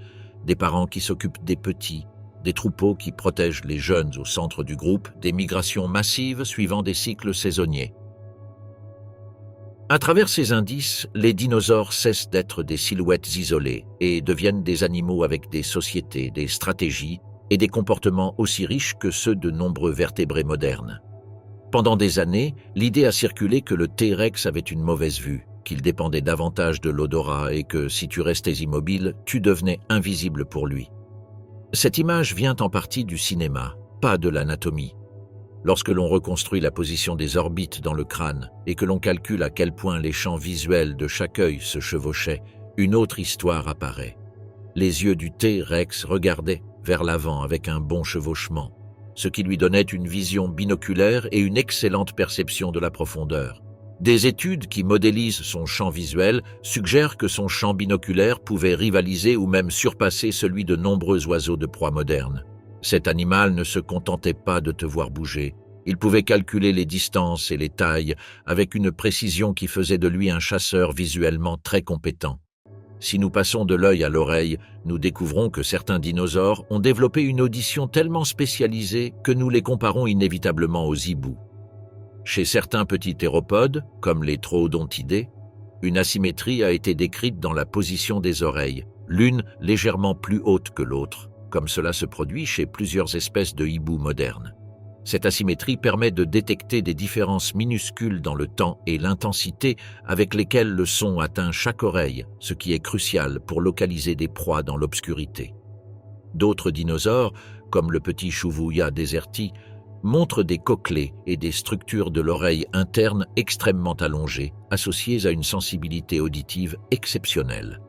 Des parents qui s'occupent des petits, des troupeaux qui protègent les jeunes au centre du groupe, des migrations massives suivant des cycles saisonniers. À travers ces indices, les dinosaures cessent d'être des silhouettes isolées et deviennent des animaux avec des sociétés, des stratégies et des comportements aussi riches que ceux de nombreux vertébrés modernes. Pendant des années, l'idée a circulé que le T-Rex avait une mauvaise vue, qu'il dépendait davantage de l'odorat et que si tu restais immobile, tu devenais invisible pour lui. Cette image vient en partie du cinéma, pas de l'anatomie. Lorsque l'on reconstruit la position des orbites dans le crâne et que l'on calcule à quel point les champs visuels de chaque œil se chevauchaient, une autre histoire apparaît. Les yeux du T-Rex regardaient vers l'avant avec un bon chevauchement, ce qui lui donnait une vision binoculaire et une excellente perception de la profondeur. Des études qui modélisent son champ visuel suggèrent que son champ binoculaire pouvait rivaliser ou même surpasser celui de nombreux oiseaux de proie modernes. Cet animal ne se contentait pas de te voir bouger, Il pouvait calculer les distances et les tailles avec une précision qui faisait de lui un chasseur visuellement très compétent. Si nous passons de l'œil à l'oreille, nous découvrons que certains dinosaures ont développé une audition tellement spécialisée que nous les comparons inévitablement aux hiboux. Chez certains petits théropodes, comme les troodontidés, une asymétrie a été décrite dans la position des oreilles, l'une légèrement plus haute que l'autre, comme cela se produit chez plusieurs espèces de hiboux modernes. Cette asymétrie permet de détecter des différences minuscules dans le temps et l'intensité avec lesquelles le son atteint chaque oreille, ce qui est crucial pour localiser des proies dans l'obscurité. D'autres dinosaures, comme le petit Shuvuya deserti, montrent des cochlées et des structures de l'oreille interne extrêmement allongées, associées à une sensibilité auditive exceptionnelle.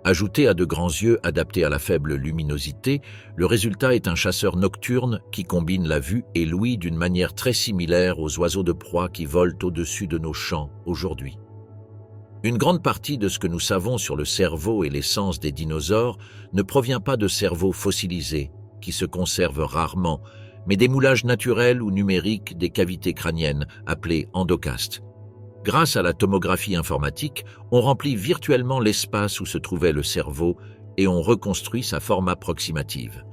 Ajouté à de grands yeux adaptés à la faible luminosité, le résultat est un chasseur nocturne qui combine la vue et l'ouïe d'une manière très similaire aux oiseaux de proie qui volent au-dessus de nos champs aujourd'hui. Une grande partie de ce que nous savons sur le cerveau et les sens des dinosaures ne provient pas de cerveaux fossilisés, qui se conservent rarement, mais des moulages naturels ou numériques des cavités crâniennes, appelées endocastes. Grâce à la tomographie informatique, on remplit virtuellement l'espace où se trouvait le cerveau et on reconstruit sa forme approximative.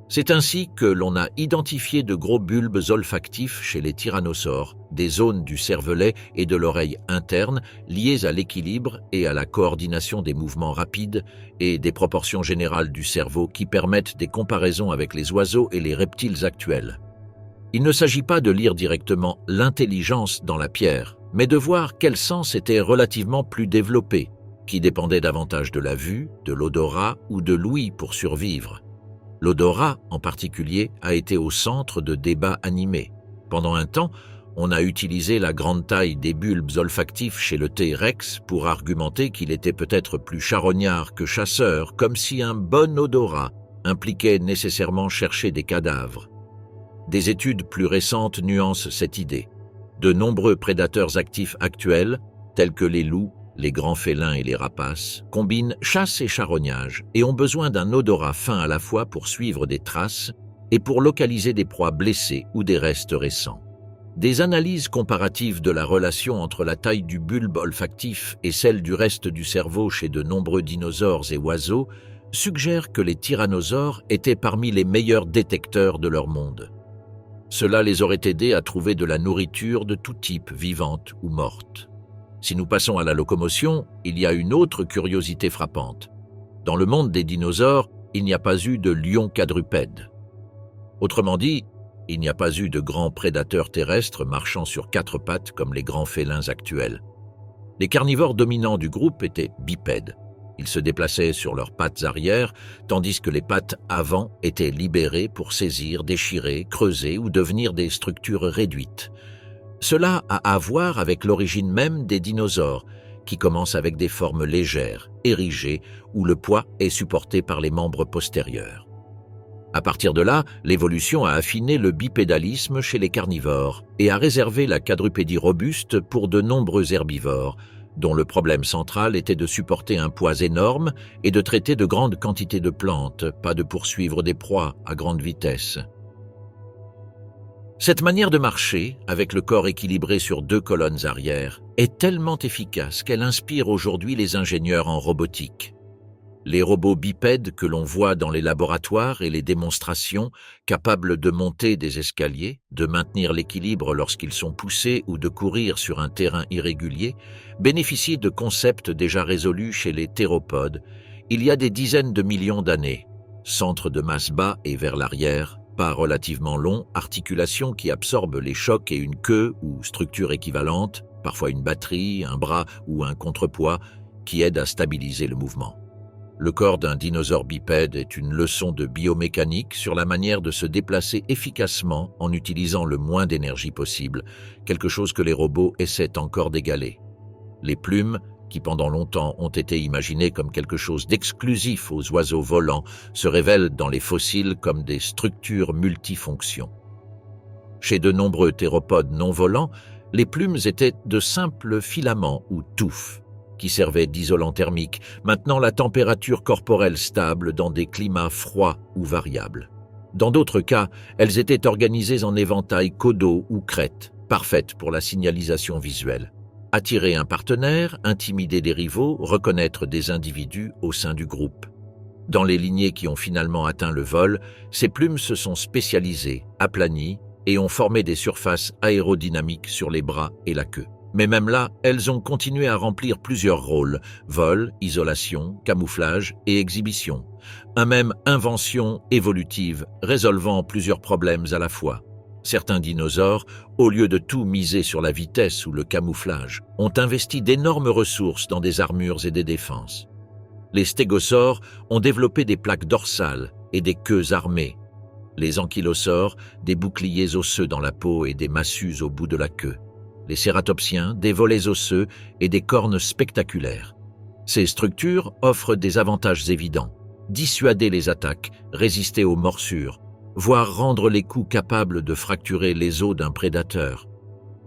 C'est ainsi que l'on a identifié de gros bulbes olfactifs chez les tyrannosaures, des zones du cervelet et de l'oreille interne liées à l'équilibre et à la coordination des mouvements rapides et des proportions générales du cerveau qui permettent des comparaisons avec les oiseaux et les reptiles actuels. Il ne s'agit pas de lire directement l'intelligence dans la pierre, mais de voir quels sens étaient relativement plus développés, qui dépendaient davantage de la vue, de l'odorat ou de l'ouïe pour survivre. L'odorat, en particulier, a été au centre de débats animés. Pendant un temps, on a utilisé la grande taille des bulbes olfactifs chez le T-Rex pour argumenter qu'il était peut-être plus charognard que chasseur, comme si un bon odorat impliquait nécessairement chercher des cadavres. Des études plus récentes nuancent cette idée. De nombreux prédateurs actifs actuels, tels que les loups, les grands félins et les rapaces, combinent chasse et charognage et ont besoin d'un odorat fin à la fois pour suivre des traces et pour localiser des proies blessées ou des restes récents. Des analyses comparatives de la relation entre la taille du bulbe olfactif et celle du reste du cerveau chez de nombreux dinosaures et oiseaux suggèrent que les tyrannosaures étaient parmi les meilleurs détecteurs de leur monde. Cela les aurait aidés à trouver de la nourriture de tout type, vivante ou morte. Si nous passons à la locomotion, il y a une autre curiosité frappante. Dans le monde des dinosaures, il n'y a pas eu de lion quadrupède. Autrement dit, il n'y a pas eu de grands prédateurs terrestres marchant sur 4 pattes comme les grands félins actuels. Les carnivores dominants du groupe étaient bipèdes. Ils se déplaçaient sur leurs pattes arrière, tandis que les pattes avant étaient libérées pour saisir, déchirer, creuser ou devenir des structures réduites. Cela a à voir avec l'origine même des dinosaures, qui commencent avec des formes légères, érigées, où le poids est supporté par les membres postérieurs. À partir de là, l'évolution a affiné le bipédalisme chez les carnivores et a réservé la quadrupédie robuste pour de nombreux herbivores, dont le problème central était de supporter un poids énorme et de traiter de grandes quantités de plantes, pas de poursuivre des proies à grande vitesse. Cette manière de marcher, avec le corps équilibré sur 2 colonnes arrière, est tellement efficace qu'elle inspire aujourd'hui les ingénieurs en robotique. Les robots bipèdes que l'on voit dans les laboratoires et les démonstrations, capables de monter des escaliers, de maintenir l'équilibre lorsqu'ils sont poussés ou de courir sur un terrain irrégulier, bénéficient de concepts déjà résolus chez les théropodes il y a des dizaines de millions d'années. Centre de masse bas et vers l'arrière, pas relativement long, articulation qui absorbe les chocs et une queue ou structure équivalente, parfois une batterie, un bras ou un contrepoids, qui aide à stabiliser le mouvement. Le corps d'un dinosaure bipède est une leçon de biomécanique sur la manière de se déplacer efficacement en utilisant le moins d'énergie possible, quelque chose que les robots essaient encore d'égaler. Les plumes, qui pendant longtemps ont été imaginées comme quelque chose d'exclusif aux oiseaux volants, se révèlent dans les fossiles comme des structures multifonctions. Chez de nombreux théropodes non volants, les plumes étaient de simples filaments ou touffes, qui servait d'isolant thermique, maintenant la température corporelle stable dans des climats froids ou variables. Dans d'autres cas, elles étaient organisées en éventails caudaux ou crêtes, parfaites pour la signalisation visuelle. Attirer un partenaire, intimider des rivaux, reconnaître des individus au sein du groupe. Dans les lignées qui ont finalement atteint le vol, ces plumes se sont spécialisées, aplanies et ont formé des surfaces aérodynamiques sur les bras et la queue. Mais même là, elles ont continué à remplir plusieurs rôles: vol, isolation, camouflage et exhibition. Un même invention évolutive, résolvant plusieurs problèmes à la fois. Certains dinosaures, au lieu de tout miser sur la vitesse ou le camouflage, ont investi d'énormes ressources dans des armures et des défenses. Les stégosaures ont développé des plaques dorsales et des queues armées. Les ankylosaures, des boucliers osseux dans la peau et des massues au bout de la queue. Les cératopsiens, des volets osseux et des cornes spectaculaires. Ces structures offrent des avantages évidents: dissuader les attaques, résister aux morsures, voire rendre les coups capables de fracturer les os d'un prédateur.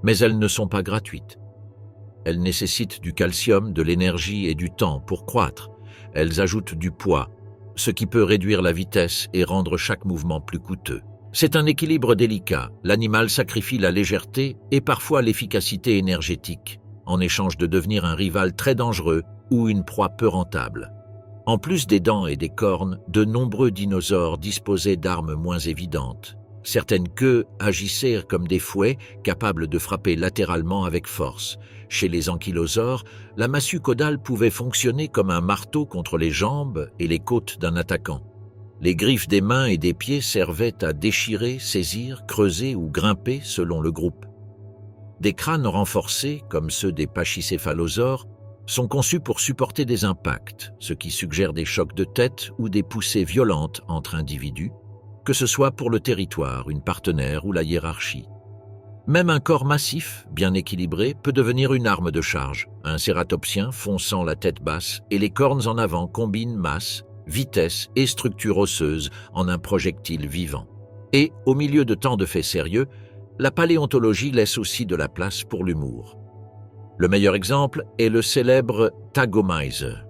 Mais elles ne sont pas gratuites. Elles nécessitent du calcium, de l'énergie et du temps pour croître. Elles ajoutent du poids, ce qui peut réduire la vitesse et rendre chaque mouvement plus coûteux. C'est un équilibre délicat. L'animal sacrifie la légèreté et parfois l'efficacité énergétique, en échange de devenir un rival très dangereux ou une proie peu rentable. En plus des dents et des cornes, de nombreux dinosaures disposaient d'armes moins évidentes. Certaines queues agissaient comme des fouets capables de frapper latéralement avec force. Chez les ankylosaures, la massue caudale pouvait fonctionner comme un marteau contre les jambes et les côtes d'un attaquant. Les griffes des mains et des pieds servaient à déchirer, saisir, creuser ou grimper selon le groupe. Des crânes renforcés, comme ceux des pachycéphalosaures, sont conçus pour supporter des impacts, ce qui suggère des chocs de tête ou des poussées violentes entre individus, que ce soit pour le territoire, une partenaire ou la hiérarchie. Même un corps massif, bien équilibré, peut devenir une arme de charge. Un cératopsien fonçant la tête basse et les cornes en avant combinent masse, vitesse et structure osseuse en un projectile vivant. Et, au milieu de tant de faits sérieux, la paléontologie laisse aussi de la place pour l'humour. Le meilleur exemple est le célèbre Thagomizer.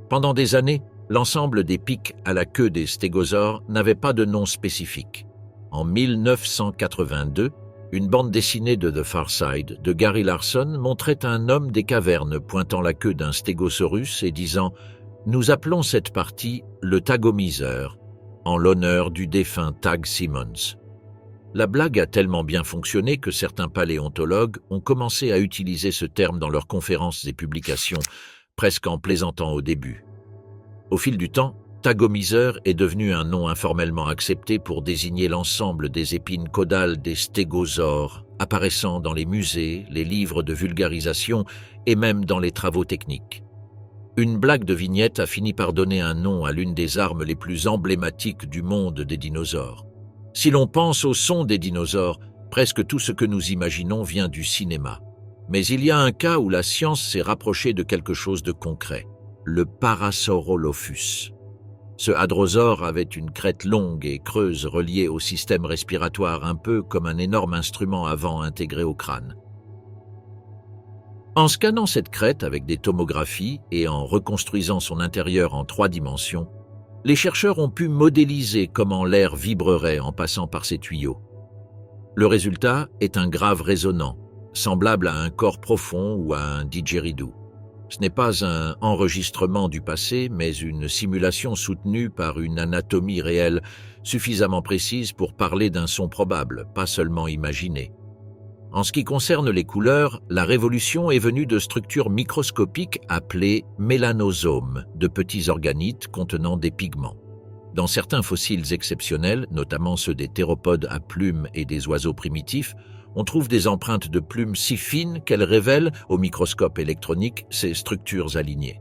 Pendant des années, l'ensemble des pics à la queue des stégosaures n'avait pas de nom spécifique. En 1982, une bande dessinée de The Far Side de Gary Larson montrait un homme des cavernes pointant la queue d'un stégosaurus et disant « Nous appelons cette partie le Thagomizer, en l'honneur du défunt Tag Simmons ». La blague a tellement bien fonctionné que certains paléontologues ont commencé à utiliser ce terme dans leurs conférences et publications, presque en plaisantant au début. Au fil du temps, Thagomizer est devenu un nom informellement accepté pour désigner l'ensemble des épines caudales des stégosaures, apparaissant dans les musées, les livres de vulgarisation et même dans les travaux techniques. Une blague de vignette a fini par donner un nom à l'une des armes les plus emblématiques du monde des dinosaures. Si l'on pense au son des dinosaures, presque tout ce que nous imaginons vient du cinéma. Mais il y a un cas où la science s'est rapprochée de quelque chose de concret, le Parasaurolophus. Ce hadrosaure avait une crête longue et creuse reliée au système respiratoire, un peu comme un énorme instrument à vent intégré au crâne. En scannant cette crête avec des tomographies et en reconstruisant son intérieur en 3 dimensions, les chercheurs ont pu modéliser comment l'air vibrerait en passant par ces tuyaux. Le résultat est un grave résonnant, semblable à un corps profond ou à un didgeridoo. Ce n'est pas un enregistrement du passé, mais une simulation soutenue par une anatomie réelle suffisamment précise pour parler d'un son probable, pas seulement imaginé. En ce qui concerne les couleurs, la révolution est venue de structures microscopiques appelées mélanosomes, de petits organites contenant des pigments. Dans certains fossiles exceptionnels, notamment ceux des théropodes à plumes et des oiseaux primitifs, on trouve des empreintes de plumes si fines qu'elles révèlent, au microscope électronique, ces structures alignées.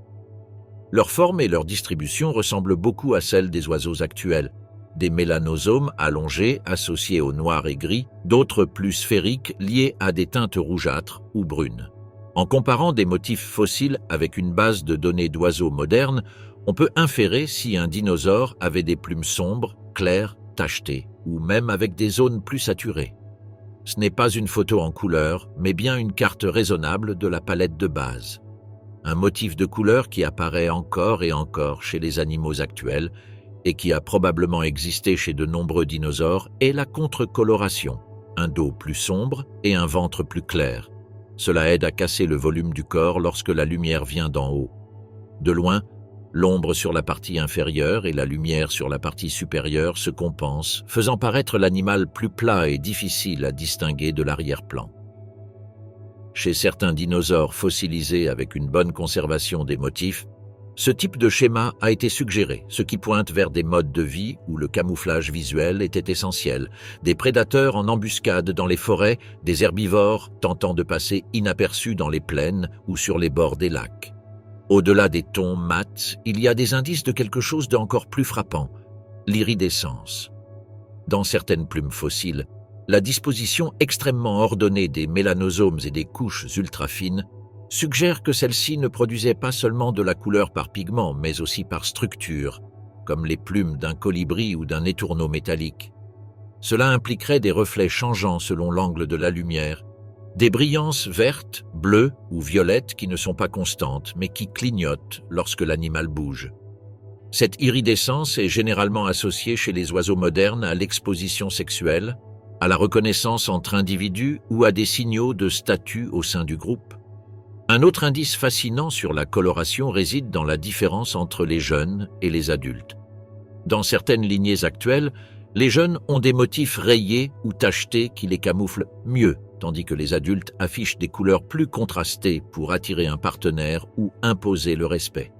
Leur forme et leur distribution ressemblent beaucoup à celles des oiseaux actuels. Des mélanosomes allongés associés au noir et gris, d'autres plus sphériques liés à des teintes rougeâtres ou brunes. En comparant des motifs fossiles avec une base de données d'oiseaux modernes, on peut inférer si un dinosaure avait des plumes sombres, claires, tachetées, ou même avec des zones plus saturées. Ce n'est pas une photo en couleur, mais bien une carte raisonnable de la palette de base. Un motif de couleur qui apparaît encore et encore chez les animaux actuels et qui a probablement existé chez de nombreux dinosaures, est la contrecoloration, un dos plus sombre et un ventre plus clair. Cela aide à casser le volume du corps lorsque la lumière vient d'en haut. De loin, l'ombre sur la partie inférieure et la lumière sur la partie supérieure se compensent, faisant paraître l'animal plus plat et difficile à distinguer de l'arrière-plan. Chez certains dinosaures fossilisés avec une bonne conservation des motifs, ce type de schéma a été suggéré, ce qui pointe vers des modes de vie où le camouflage visuel était essentiel, des prédateurs en embuscade dans les forêts, des herbivores tentant de passer inaperçus dans les plaines ou sur les bords des lacs. Au-delà des tons mats, il y a des indices de quelque chose d'encore plus frappant, l'iridescence. Dans certaines plumes fossiles, la disposition extrêmement ordonnée des mélanosomes et des couches ultra-fines suggère que celles-ci ne produisaient pas seulement de la couleur par pigment, mais aussi par structure, comme les plumes d'un colibri ou d'un étourneau métallique. Cela impliquerait des reflets changeants selon l'angle de la lumière, des brillances vertes, bleues ou violettes qui ne sont pas constantes, mais qui clignotent lorsque l'animal bouge. Cette iridescence est généralement associée chez les oiseaux modernes à l'exposition sexuelle, à la reconnaissance entre individus ou à des signaux de statut au sein du groupe. Un autre indice fascinant sur la coloration réside dans la différence entre les jeunes et les adultes. Dans certaines lignées actuelles, les jeunes ont des motifs rayés ou tachetés qui les camouflent mieux, tandis que les adultes affichent des couleurs plus contrastées pour attirer un partenaire ou imposer le respect.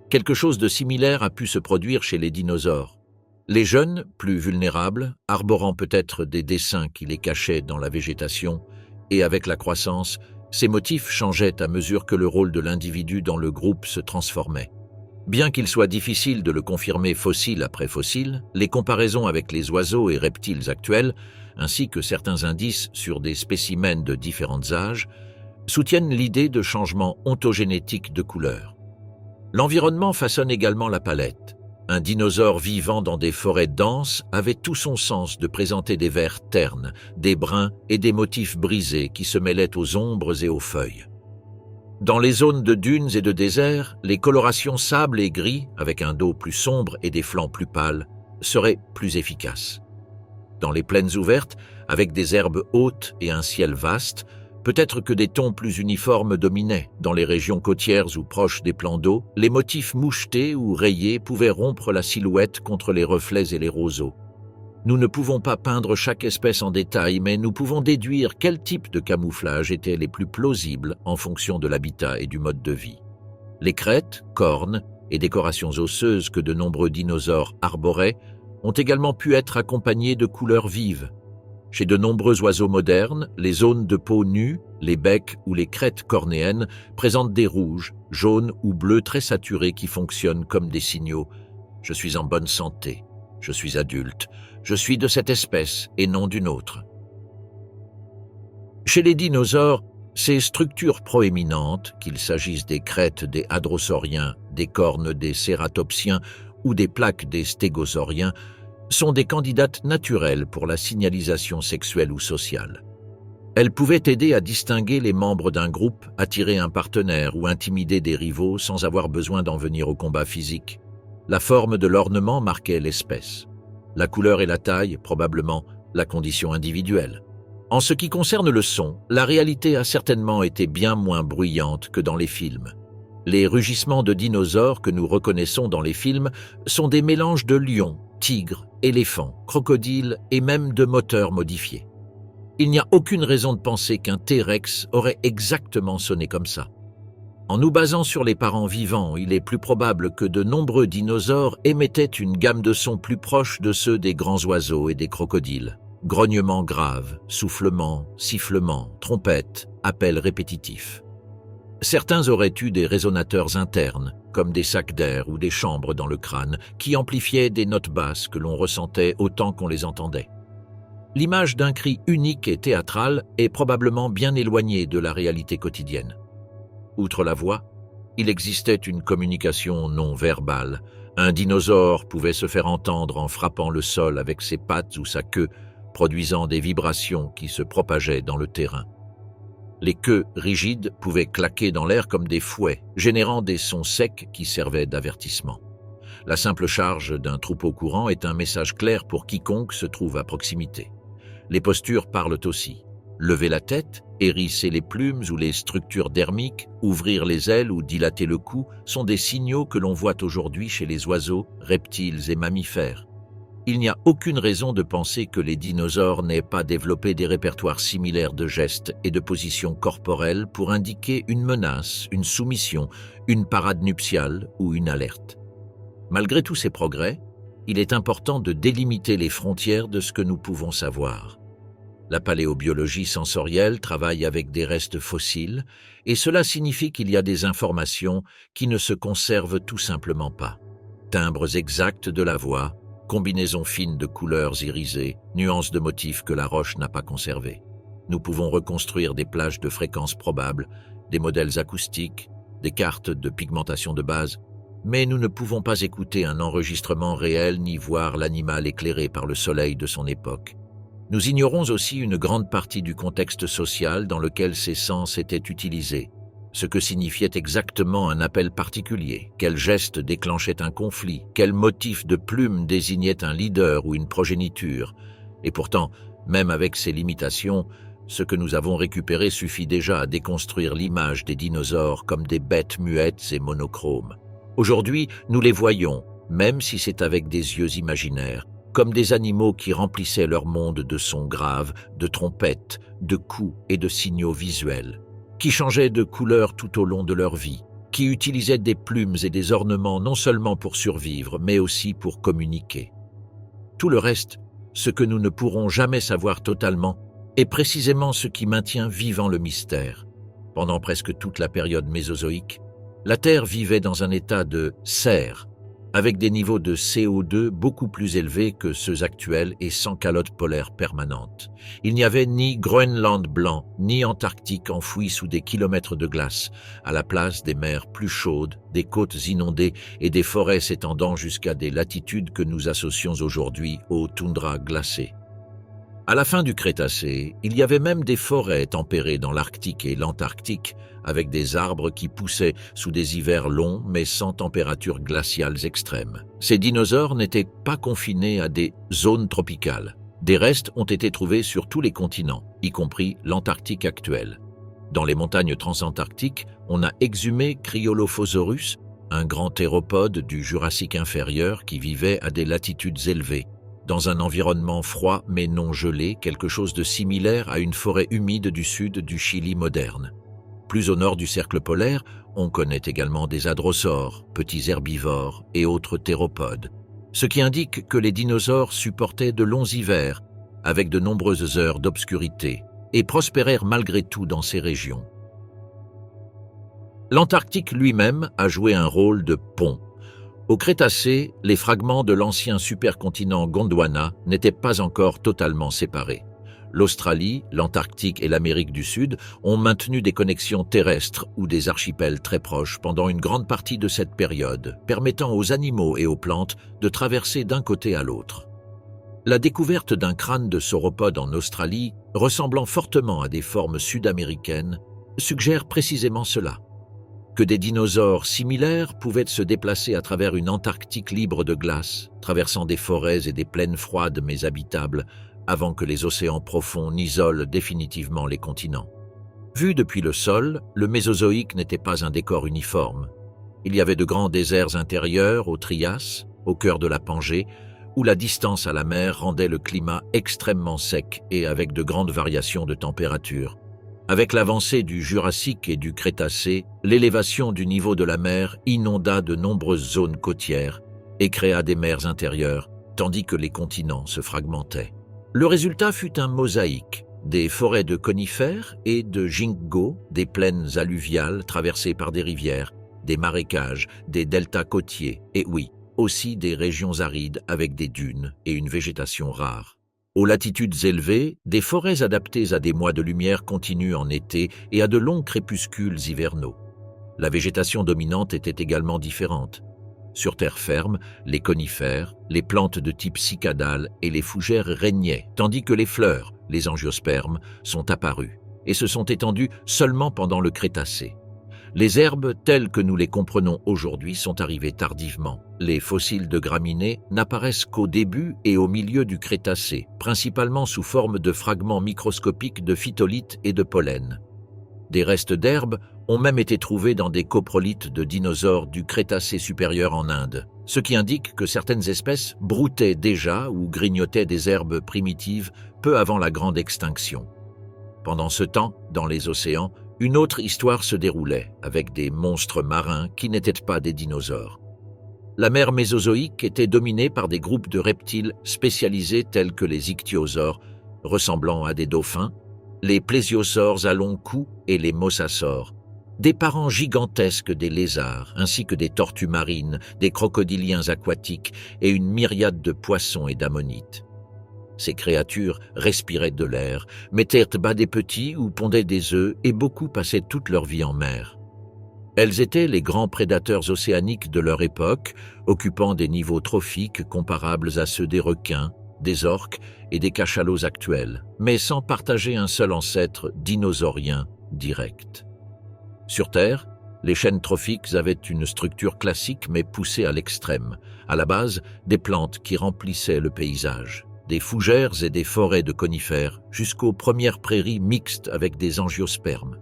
Quelque chose de similaire a pu se produire chez les dinosaures. Les jeunes, plus vulnérables, arborant peut-être des dessins qui les cachaient dans la végétation, et avec la croissance, ces motifs changeaient à mesure que le rôle de l'individu dans le groupe se transformait. Bien qu'il soit difficile de le confirmer fossile après fossile, les comparaisons avec les oiseaux et reptiles actuels, ainsi que certains indices sur des spécimens de différents âges, soutiennent l'idée de changements ontogénétiques de couleur. L'environnement façonne également la palette. Un dinosaure vivant dans des forêts denses avait tout son sens de présenter des verts ternes, des bruns et des motifs brisés qui se mêlaient aux ombres et aux feuilles. Dans les zones de dunes et de désert, les colorations sable et gris, avec un dos plus sombre et des flancs plus pâles, seraient plus efficaces. Dans les plaines ouvertes, avec des herbes hautes et un ciel vaste, peut-être que des tons plus uniformes dominaient. Dans les régions côtières ou proches des plans d'eau, les motifs mouchetés ou rayés pouvaient rompre la silhouette contre les reflets et les roseaux. Nous ne pouvons pas peindre chaque espèce en détail, mais nous pouvons déduire quel type de camouflage étaient les plus plausibles en fonction de l'habitat et du mode de vie. Les crêtes, cornes et décorations osseuses que de nombreux dinosaures arboraient ont également pu être accompagnées de couleurs vives. Chez de nombreux oiseaux modernes, les zones de peau nue, les becs ou les crêtes cornéennes présentent des rouges, jaunes ou bleus très saturés qui fonctionnent comme des signaux. Je suis en bonne santé, je suis adulte, je suis de cette espèce et non d'une autre. Chez les dinosaures, ces structures proéminentes, qu'il s'agisse des crêtes des hadrosauriens, des cornes des cératopsiens ou des plaques des stégosauriens, sont des candidates naturelles pour la signalisation sexuelle ou sociale. Elles pouvaient aider à distinguer les membres d'un groupe, attirer un partenaire ou intimider des rivaux sans avoir besoin d'en venir au combat physique. La forme de l'ornement marquait l'espèce. La couleur et la taille, probablement, la condition individuelle. En ce qui concerne le son, la réalité a certainement été bien moins bruyante que dans les films. Les rugissements de dinosaures que nous reconnaissons dans les films sont des mélanges de lions, tigres, éléphants, crocodiles et même de moteurs modifiés. Il n'y a aucune raison de penser qu'un T-Rex aurait exactement sonné comme ça. En nous basant sur les parents vivants, il est plus probable que de nombreux dinosaures émettaient une gamme de sons plus proche de ceux des grands oiseaux et des crocodiles. Grognements graves, soufflements, sifflements, trompettes, appels répétitifs. Certains auraient eu des résonateurs internes, comme des sacs d'air ou des chambres dans le crâne, qui amplifiaient des notes basses que l'on ressentait autant qu'on les entendait. L'image d'un cri unique et théâtral est probablement bien éloignée de la réalité quotidienne. Outre la voix, il existait une communication non verbale. Un dinosaure pouvait se faire entendre en frappant le sol avec ses pattes ou sa queue, produisant des vibrations qui se propageaient dans le terrain. Les queues rigides pouvaient claquer dans l'air comme des fouets, générant des sons secs qui servaient d'avertissement. La simple charge d'un troupeau courant est un message clair pour quiconque se trouve à proximité. Les postures parlent aussi. Lever la tête, hérisser les plumes ou les structures dermiques, ouvrir les ailes ou dilater le cou sont des signaux que l'on voit aujourd'hui chez les oiseaux, reptiles et mammifères. Il n'y a aucune raison de penser que les dinosaures n'aient pas développé des répertoires similaires de gestes et de positions corporelles pour indiquer une menace, une soumission, une parade nuptiale ou une alerte. Malgré tous ces progrès, il est important de délimiter les frontières de ce que nous pouvons savoir. La paléobiologie sensorielle travaille avec des restes fossiles et cela signifie qu'il y a des informations qui ne se conservent tout simplement pas. Timbres exacts de la voix, combinaisons fines de couleurs irisées, nuances de motifs que la roche n'a pas conservées. Nous pouvons reconstruire des plages de fréquences probables, des modèles acoustiques, des cartes de pigmentation de base, mais nous ne pouvons pas écouter un enregistrement réel ni voir l'animal éclairé par le soleil de son époque. Nous ignorons aussi une grande partie du contexte social dans lequel ces sens étaient utilisés, ce que signifiait exactement un appel particulier, quel geste déclenchait un conflit, quel motif de plume désignait un leader ou une progéniture. Et pourtant, même avec ces limitations, ce que nous avons récupéré suffit déjà à déconstruire l'image des dinosaures comme des bêtes muettes et monochromes. Aujourd'hui, nous les voyons, même si c'est avec des yeux imaginaires, comme des animaux qui remplissaient leur monde de sons graves, de trompettes, de coups et de signaux visuels, qui changeaient de couleur tout au long de leur vie, qui utilisaient des plumes et des ornements non seulement pour survivre, mais aussi pour communiquer. Tout le reste, ce que nous ne pourrons jamais savoir totalement, est précisément ce qui maintient vivant le mystère. Pendant presque toute la période mésozoïque, la Terre vivait dans un état de serre, avec des niveaux de CO2 beaucoup plus élevés que ceux actuels et sans calotte polaire permanente. Il n'y avait ni Groenland blanc, ni Antarctique enfoui sous des kilomètres de glace, à la place des mers plus chaudes, des côtes inondées et des forêts s'étendant jusqu'à des latitudes que nous associons aujourd'hui aux toundras glacées. À la fin du Crétacé, il y avait même des forêts tempérées dans l'Arctique et l'Antarctique, avec des arbres qui poussaient sous des hivers longs mais sans températures glaciales extrêmes. Ces dinosaures n'étaient pas confinés à des zones tropicales. Des restes ont été trouvés sur tous les continents, y compris l'Antarctique actuelle. Dans les montagnes transantarctiques, on a exhumé Cryolophosaurus, un grand théropode du Jurassique inférieur qui vivait à des latitudes élevées, dans un environnement froid mais non gelé, quelque chose de similaire à une forêt humide du sud du Chili moderne. Plus au nord du cercle polaire, on connaît également des hadrosaures, petits herbivores et autres théropodes, ce qui indique que les dinosaures supportaient de longs hivers, avec de nombreuses heures d'obscurité, et prospérèrent malgré tout dans ces régions. L'Antarctique lui-même a joué un rôle de pont. Au Crétacé, les fragments de l'ancien supercontinent Gondwana n'étaient pas encore totalement séparés. L'Australie, l'Antarctique et l'Amérique du Sud ont maintenu des connexions terrestres ou des archipels très proches pendant une grande partie de cette période, permettant aux animaux et aux plantes de traverser d'un côté à l'autre. La découverte d'un crâne de sauropode en Australie, ressemblant fortement à des formes sud-américaines, suggère précisément cela. Que des dinosaures similaires pouvaient se déplacer à travers une Antarctique libre de glace, traversant des forêts et des plaines froides mais habitables, avant que les océans profonds n'isolent définitivement les continents. Vu depuis le sol, le Mésozoïque n'était pas un décor uniforme. Il y avait de grands déserts intérieurs au Trias, au cœur de la Pangée, où la distance à la mer rendait le climat extrêmement sec et avec de grandes variations de température. Avec l'avancée du Jurassique et du Crétacé, l'élévation du niveau de la mer inonda de nombreuses zones côtières et créa des mers intérieures, tandis que les continents se fragmentaient. Le résultat fut un mosaïque, des forêts de conifères et de ginkgo, des plaines alluviales traversées par des rivières, des marécages, des deltas côtiers et oui, aussi des régions arides avec des dunes et une végétation rare. Aux latitudes élevées, des forêts adaptées à des mois de lumière continue en été et à de longs crépuscules hivernaux. La végétation dominante était également différente. Sur terre ferme, les conifères, les plantes de type cicadale et les fougères régnaient, tandis que les fleurs, les angiospermes, sont apparues et se sont étendues seulement pendant le Crétacé. Les herbes telles que nous les comprenons aujourd'hui sont arrivées tardivement. Les fossiles de graminées n'apparaissent qu'au début et au milieu du Crétacé, principalement sous forme de fragments microscopiques de phytolithes et de pollen. Des restes d'herbes ont même été trouvés dans des coprolites de dinosaures du Crétacé supérieur en Inde, ce qui indique que certaines espèces broutaient déjà ou grignotaient des herbes primitives peu avant la grande extinction. Pendant ce temps, dans les océans, une autre histoire se déroulait, avec des monstres marins qui n'étaient pas des dinosaures. La mer mésozoïque était dominée par des groupes de reptiles spécialisés tels que les ichthyosaures, ressemblant à des dauphins, les plésiosaures à long cou et les mosasaures, des parents gigantesques des lézards, ainsi que des tortues marines, des crocodiliens aquatiques et une myriade de poissons et d'ammonites. Ces créatures respiraient de l'air, mettaient bas des petits ou pondaient des œufs et beaucoup passaient toute leur vie en mer. Elles étaient les grands prédateurs océaniques de leur époque, occupant des niveaux trophiques comparables à ceux des requins, des orques et des cachalots actuels, mais sans partager un seul ancêtre dinosaurien direct. Sur Terre, les chaînes trophiques avaient une structure classique mais poussée à l'extrême, à la base des plantes qui remplissaient le paysage, des fougères et des forêts de conifères jusqu'aux premières prairies mixtes avec des angiospermes.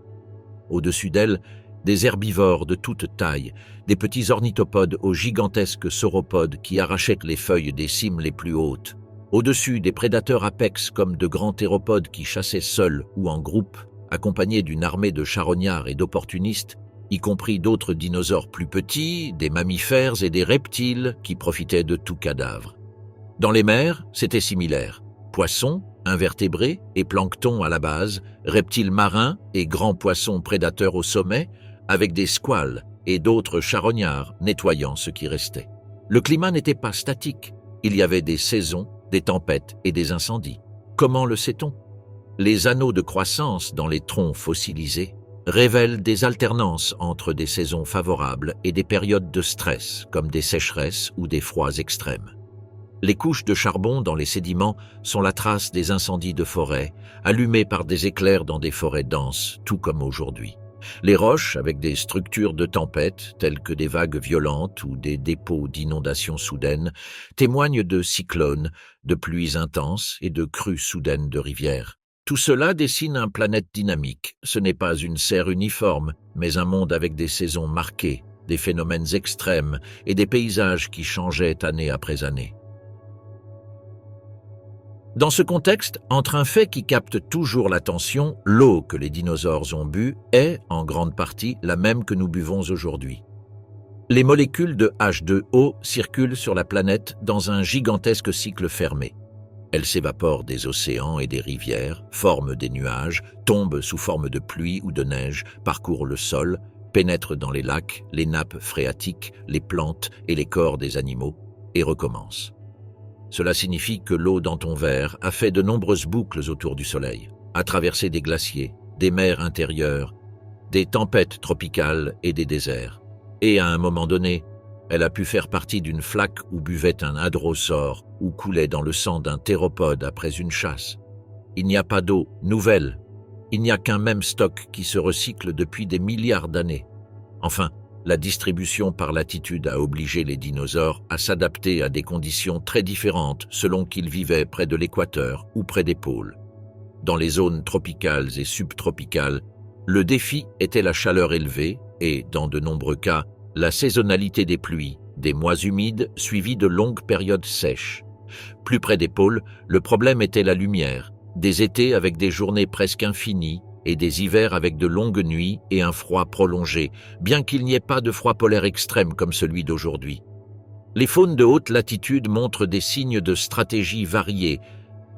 Au-dessus d'elles, des herbivores de toute taille, des petits ornithopodes aux gigantesques sauropodes qui arrachaient les feuilles des cimes les plus hautes. Au-dessus, des prédateurs apex comme de grands théropodes qui chassaient seuls ou en groupe, accompagnés d'une armée de charognards et d'opportunistes, y compris d'autres dinosaures plus petits, des mammifères et des reptiles qui profitaient de tout cadavre. Dans les mers, c'était similaire. Poissons, invertébrés et plancton à la base, reptiles marins et grands poissons prédateurs au sommet, avec des squales et d'autres charognards nettoyant ce qui restait. Le climat n'était pas statique. Il y avait des saisons, des tempêtes et des incendies. Comment le sait-on? Les anneaux de croissance dans les troncs fossilisés révèlent des alternances entre des saisons favorables et des périodes de stress, comme des sécheresses ou des froids extrêmes. Les couches de charbon dans les sédiments sont la trace des incendies de forêt, allumés par des éclairs dans des forêts denses, tout comme aujourd'hui. Les roches, avec des structures de tempête, telles que des vagues violentes ou des dépôts d'inondations soudaines, témoignent de cyclones, de pluies intenses et de crues soudaines de rivières. Tout cela dessine un planète dynamique. Ce n'est pas une serre uniforme, mais un monde avec des saisons marquées, des phénomènes extrêmes et des paysages qui changeaient année après année. Dans ce contexte, entre un fait qui capte toujours l'attention, l'eau que les dinosaures ont bu est, en grande partie, la même que nous buvons aujourd'hui. Les molécules de H2O circulent sur la planète dans un gigantesque cycle fermé. Elles s'évaporent des océans et des rivières, forment des nuages, tombent sous forme de pluie ou de neige, parcourent le sol, pénètrent dans les lacs, les nappes phréatiques, les plantes et les corps des animaux, et recommencent. Cela signifie que l'eau dans ton verre a fait de nombreuses boucles autour du Soleil, a traversé des glaciers, des mers intérieures, des tempêtes tropicales et des déserts. Et à un moment donné, elle a pu faire partie d'une flaque où buvait un hadrosaure ou coulait dans le sang d'un théropode après une chasse. Il n'y a pas d'eau nouvelle. Il n'y a qu'un même stock qui se recycle depuis des milliards d'années. Enfin, la distribution par latitude a obligé les dinosaures à s'adapter à des conditions très différentes selon qu'ils vivaient près de l'équateur ou près des pôles. Dans les zones tropicales et subtropicales, le défi était la chaleur élevée et, dans de nombreux cas, la saisonnalité des pluies, des mois humides suivis de longues périodes sèches. Plus près des pôles, le problème était la lumière, des étés avec des journées presque infinies, et des hivers avec de longues nuits et un froid prolongé, bien qu'il n'y ait pas de froid polaire extrême comme celui d'aujourd'hui. Les faunes de haute latitude montrent des signes de stratégie variés.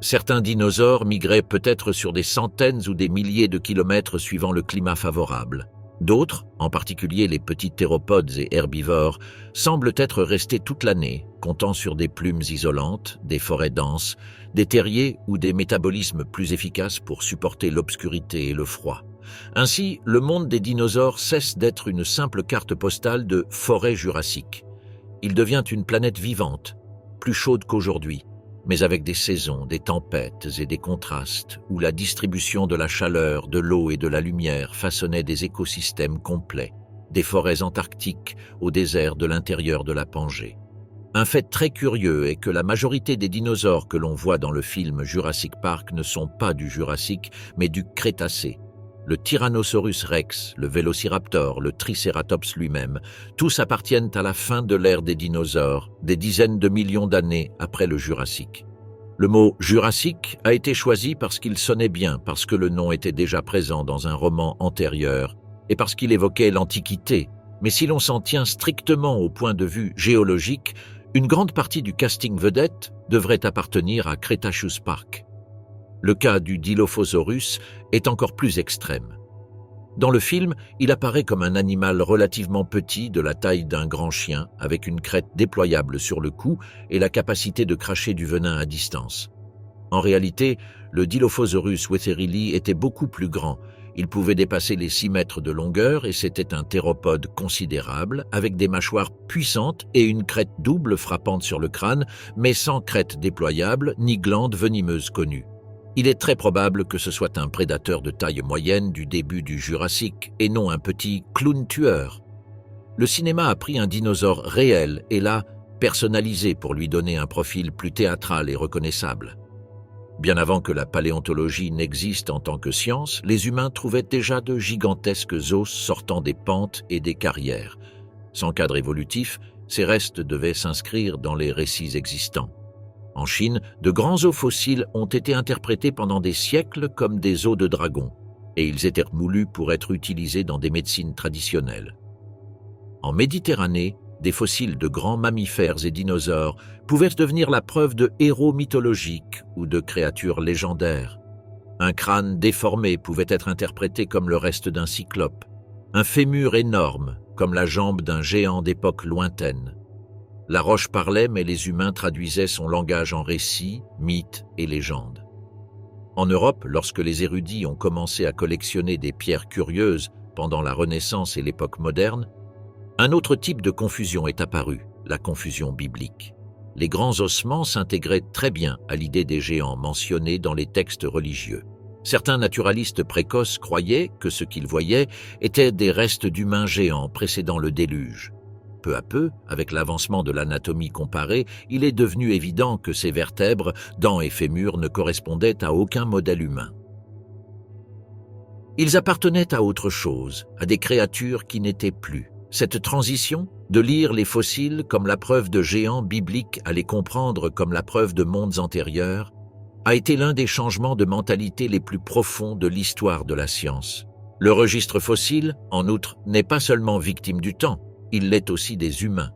Certains dinosaures migraient peut-être sur des centaines ou des milliers de kilomètres suivant le climat favorable. D'autres, en particulier les petits théropodes et herbivores, semblent être restés toute l'année, comptant sur des plumes isolantes, des forêts denses, des terriers ou des métabolismes plus efficaces pour supporter l'obscurité et le froid. Ainsi, le monde des dinosaures cesse d'être une simple carte postale de forêt jurassique. Il devient une planète vivante, plus chaude qu'aujourd'hui, mais avec des saisons, des tempêtes et des contrastes, où la distribution de la chaleur, de l'eau et de la lumière façonnait des écosystèmes complets. des forêts antarctiques au désert de l'intérieur de la Pangée. Un fait très curieux est que la majorité des dinosaures que l'on voit dans le film Jurassic Park ne sont pas du Jurassique, mais du Crétacé. Le Tyrannosaurus rex, le Vélociraptor, le Triceratops lui-même, tous appartiennent à la fin de l'ère des dinosaures, des dizaines de millions d'années après le Jurassique. Le mot « Jurassique » a été choisi parce qu'il sonnait bien, parce que le nom était déjà présent dans un roman antérieur, et parce qu'il évoquait l'Antiquité. Mais si l'on s'en tient strictement au point de vue géologique, une grande partie du casting vedette devrait appartenir à Cretaceous Park. Le cas du Dilophosaurus est encore plus extrême. Dans le film, il apparaît comme un animal relativement petit de la taille d'un grand chien, avec une crête déployable sur le cou et la capacité de cracher du venin à distance. En réalité, le Dilophosaurus wetherilli était beaucoup plus grand. Il pouvait dépasser les 6 mètres de longueur et c'était un théropode considérable, avec des mâchoires puissantes et une crête double frappante sur le crâne, mais sans crête déployable ni glande venimeuse connue. Il est très probable que ce soit un prédateur de taille moyenne du début du Jurassique et non un petit clown tueur. Le cinéma a pris un dinosaure réel et l'a personnalisé pour lui donner un profil plus théâtral et reconnaissable. Bien avant que la paléontologie n'existe en tant que science, les humains trouvaient déjà de gigantesques os sortant des pentes et des carrières. Sans cadre évolutif, ces restes devaient s'inscrire dans les récits existants. En Chine, de grands os fossiles ont été interprétés pendant des siècles comme des os de dragon, et ils étaient moulus pour être utilisés dans des médecines traditionnelles. En Méditerranée, des fossiles de grands mammifères et dinosaures pouvaient devenir la preuve de héros mythologiques ou de créatures légendaires. Un crâne déformé pouvait être interprété comme le reste d'un cyclope, un fémur énorme comme la jambe d'un géant d'époque lointaine. La roche parlait, mais les humains traduisaient son langage en récits, mythes et légendes. En Europe, lorsque les érudits ont commencé à collectionner des pierres curieuses pendant la Renaissance et l'époque moderne, un autre type de confusion est apparu, la confusion biblique. Les grands ossements s'intégraient très bien à l'idée des géants mentionnés dans les textes religieux. Certains naturalistes précoces croyaient que ce qu'ils voyaient étaient des restes d'humains géants précédant le déluge. Peu à peu, avec l'avancement de l'anatomie comparée, il est devenu évident que ces vertèbres, dents et fémurs, ne correspondaient à aucun modèle humain. Ils appartenaient à autre chose, à des créatures qui n'étaient plus. Cette transition, de lire les fossiles comme la preuve de géants bibliques à les comprendre comme la preuve de mondes antérieurs, a été l'un des changements de mentalité les plus profonds de l'histoire de la science. Le registre fossile, en outre, n'est pas seulement victime du temps, il l'est aussi des humains.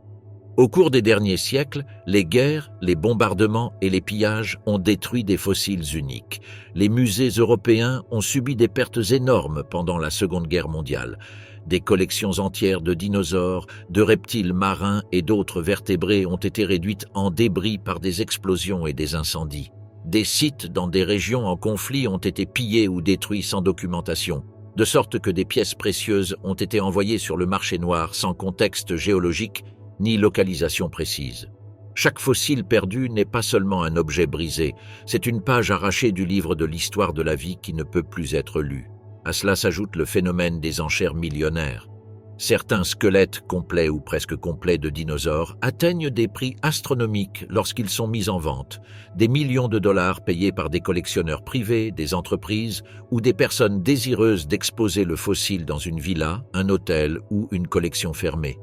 Au cours des derniers siècles, les guerres, les bombardements et les pillages ont détruit des fossiles uniques. Les musées européens ont subi des pertes énormes pendant la Seconde Guerre mondiale. Des collections entières de dinosaures, de reptiles marins et d'autres vertébrés ont été réduites en débris par des explosions et des incendies. Des sites dans des régions en conflit ont été pillés ou détruits sans documentation, de sorte que des pièces précieuses ont été envoyées sur le marché noir sans contexte géologique ni localisation précise. Chaque fossile perdu n'est pas seulement un objet brisé, c'est une page arrachée du livre de l'histoire de la vie qui ne peut plus être lue. À cela s'ajoute le phénomène des enchères millionnaires. Certains squelettes complets ou presque complets de dinosaures atteignent des prix astronomiques lorsqu'ils sont mis en vente, des millions de dollars payés par des collectionneurs privés, des entreprises ou des personnes désireuses d'exposer le fossile dans une villa, un hôtel ou une collection fermée.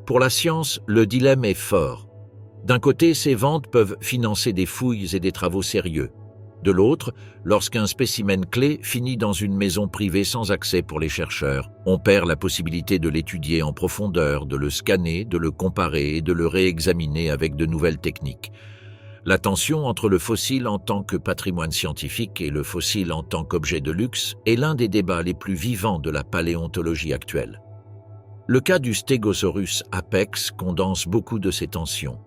Pour la science, le dilemme est fort. D'un côté, ces ventes peuvent financer des fouilles et des travaux sérieux. De l'autre, lorsqu'un spécimen clé finit dans une maison privée sans accès pour les chercheurs, on perd la possibilité de l'étudier en profondeur, de le scanner, de le comparer et de le réexaminer avec de nouvelles techniques. La tension entre le fossile en tant que patrimoine scientifique et le fossile en tant qu'objet de luxe est l'un des débats les plus vivants de la paléontologie actuelle. Le cas du Stegosaurus apex condense beaucoup de ces tensions.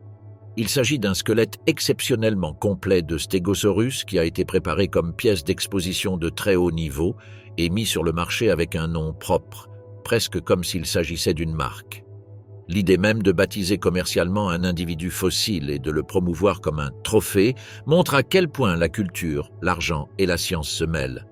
Il s'agit d'un squelette exceptionnellement complet de Stegosaurus qui a été préparé comme pièce d'exposition de très haut niveau et mis sur le marché avec un nom propre, presque comme s'il s'agissait d'une marque. L'idée même de baptiser commercialement un individu fossile et de le promouvoir comme un trophée montre à quel point la culture, l'argent et la science se mêlent.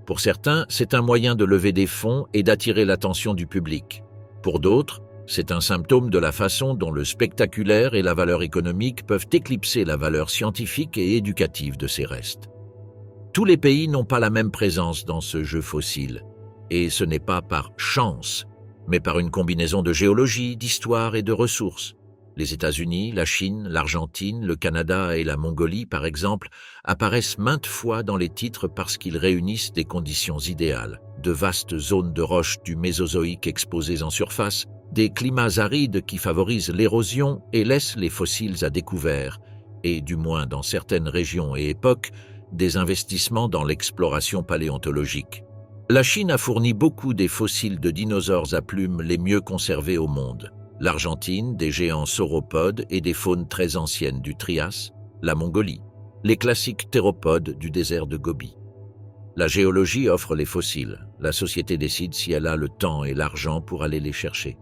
Pour certains, c'est un moyen de lever des fonds et d'attirer l'attention du public. Pour d'autres, c'est un symptôme de la façon dont le spectaculaire et la valeur économique peuvent éclipser la valeur scientifique et éducative de ces restes. Tous les pays n'ont pas la même présence dans ce jeu fossile, et ce n'est pas par chance, mais par une combinaison de géologie, d'histoire et de ressources. Les États-Unis, la Chine, l'Argentine, le Canada et la Mongolie, par exemple, apparaissent maintes fois dans les titres parce qu'ils réunissent des conditions idéales, de vastes zones de roches du Mésozoïque exposées en surface, des climats arides qui favorisent l'érosion et laissent les fossiles à découvert, et du moins dans certaines régions et époques, des investissements dans l'exploration paléontologique. La Chine a fourni beaucoup des fossiles de dinosaures à plumes les mieux conservés au monde. L'Argentine, des géants sauropodes et des faunes très anciennes du Trias, la Mongolie, les classiques théropodes du désert de Gobi. La géologie offre les fossiles, la société décide si elle a le temps et l'argent pour aller les chercher.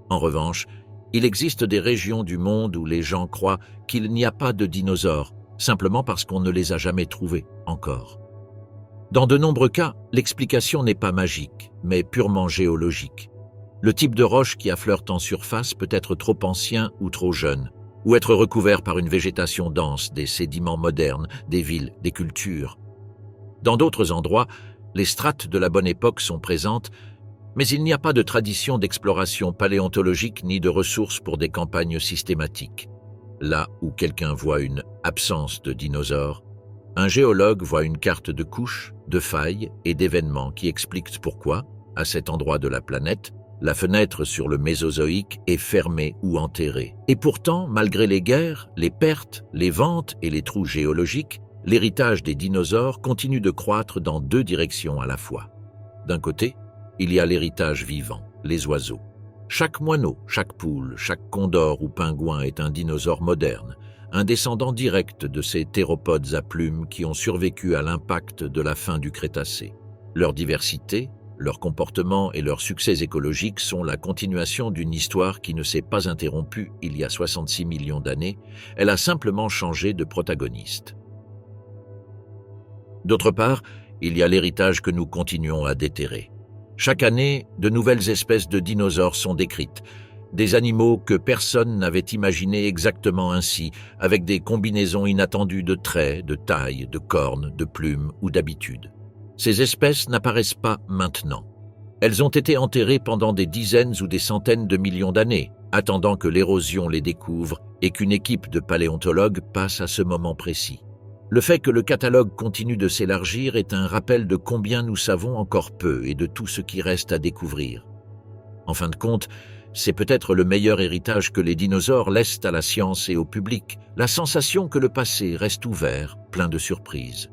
En revanche, il existe des régions du monde où les gens croient qu'il n'y a pas de dinosaures, simplement parce qu'on ne les a jamais trouvés encore. Dans de nombreux cas, l'explication n'est pas magique, mais purement géologique. Le type de roche qui affleure en surface peut être trop ancien ou trop jeune, ou être recouvert par une végétation dense, des sédiments modernes, des villes, des cultures. Dans d'autres endroits, les strates de la bonne époque sont présentes, mais il n'y a pas de tradition d'exploration paléontologique ni de ressources pour des campagnes systématiques. Là où quelqu'un voit une absence de dinosaures, un géologue voit une carte de couches, de failles et d'événements qui expliquent pourquoi, à cet endroit de la planète, la fenêtre sur le Mésozoïque est fermée ou enterrée. Et pourtant, malgré les guerres, les pertes, les ventes et les trous géologiques, l'héritage des dinosaures continue de croître dans deux directions à la fois. D'un côté, il y a l'héritage vivant, les oiseaux. Chaque moineau, chaque poule, chaque condor ou pingouin est un dinosaure moderne, un descendant direct de ces théropodes à plumes qui ont survécu à l'impact de la fin du Crétacé. Leur diversité, leur comportement et leurs succès écologiques sont la continuation d'une histoire qui ne s'est pas interrompue il y a 66 millions d'années, elle a simplement changé de protagoniste. D'autre part, il y a l'héritage que nous continuons à déterrer. Chaque année, de nouvelles espèces de dinosaures sont décrites, des animaux que personne n'avait imaginés exactement ainsi, avec des combinaisons inattendues de traits, de taille, de cornes, de plumes ou d'habitudes. Ces espèces n'apparaissent pas maintenant. Elles ont été enterrées pendant des dizaines ou des centaines de millions d'années, attendant que l'érosion les découvre et qu'une équipe de paléontologues passe à ce moment précis. Le fait que le catalogue continue de s'élargir est un rappel de combien nous savons encore peu et de tout ce qui reste à découvrir. En fin de compte, c'est peut-être le meilleur héritage que les dinosaures laissent à la science et au public, la sensation que le passé reste ouvert, plein de surprises.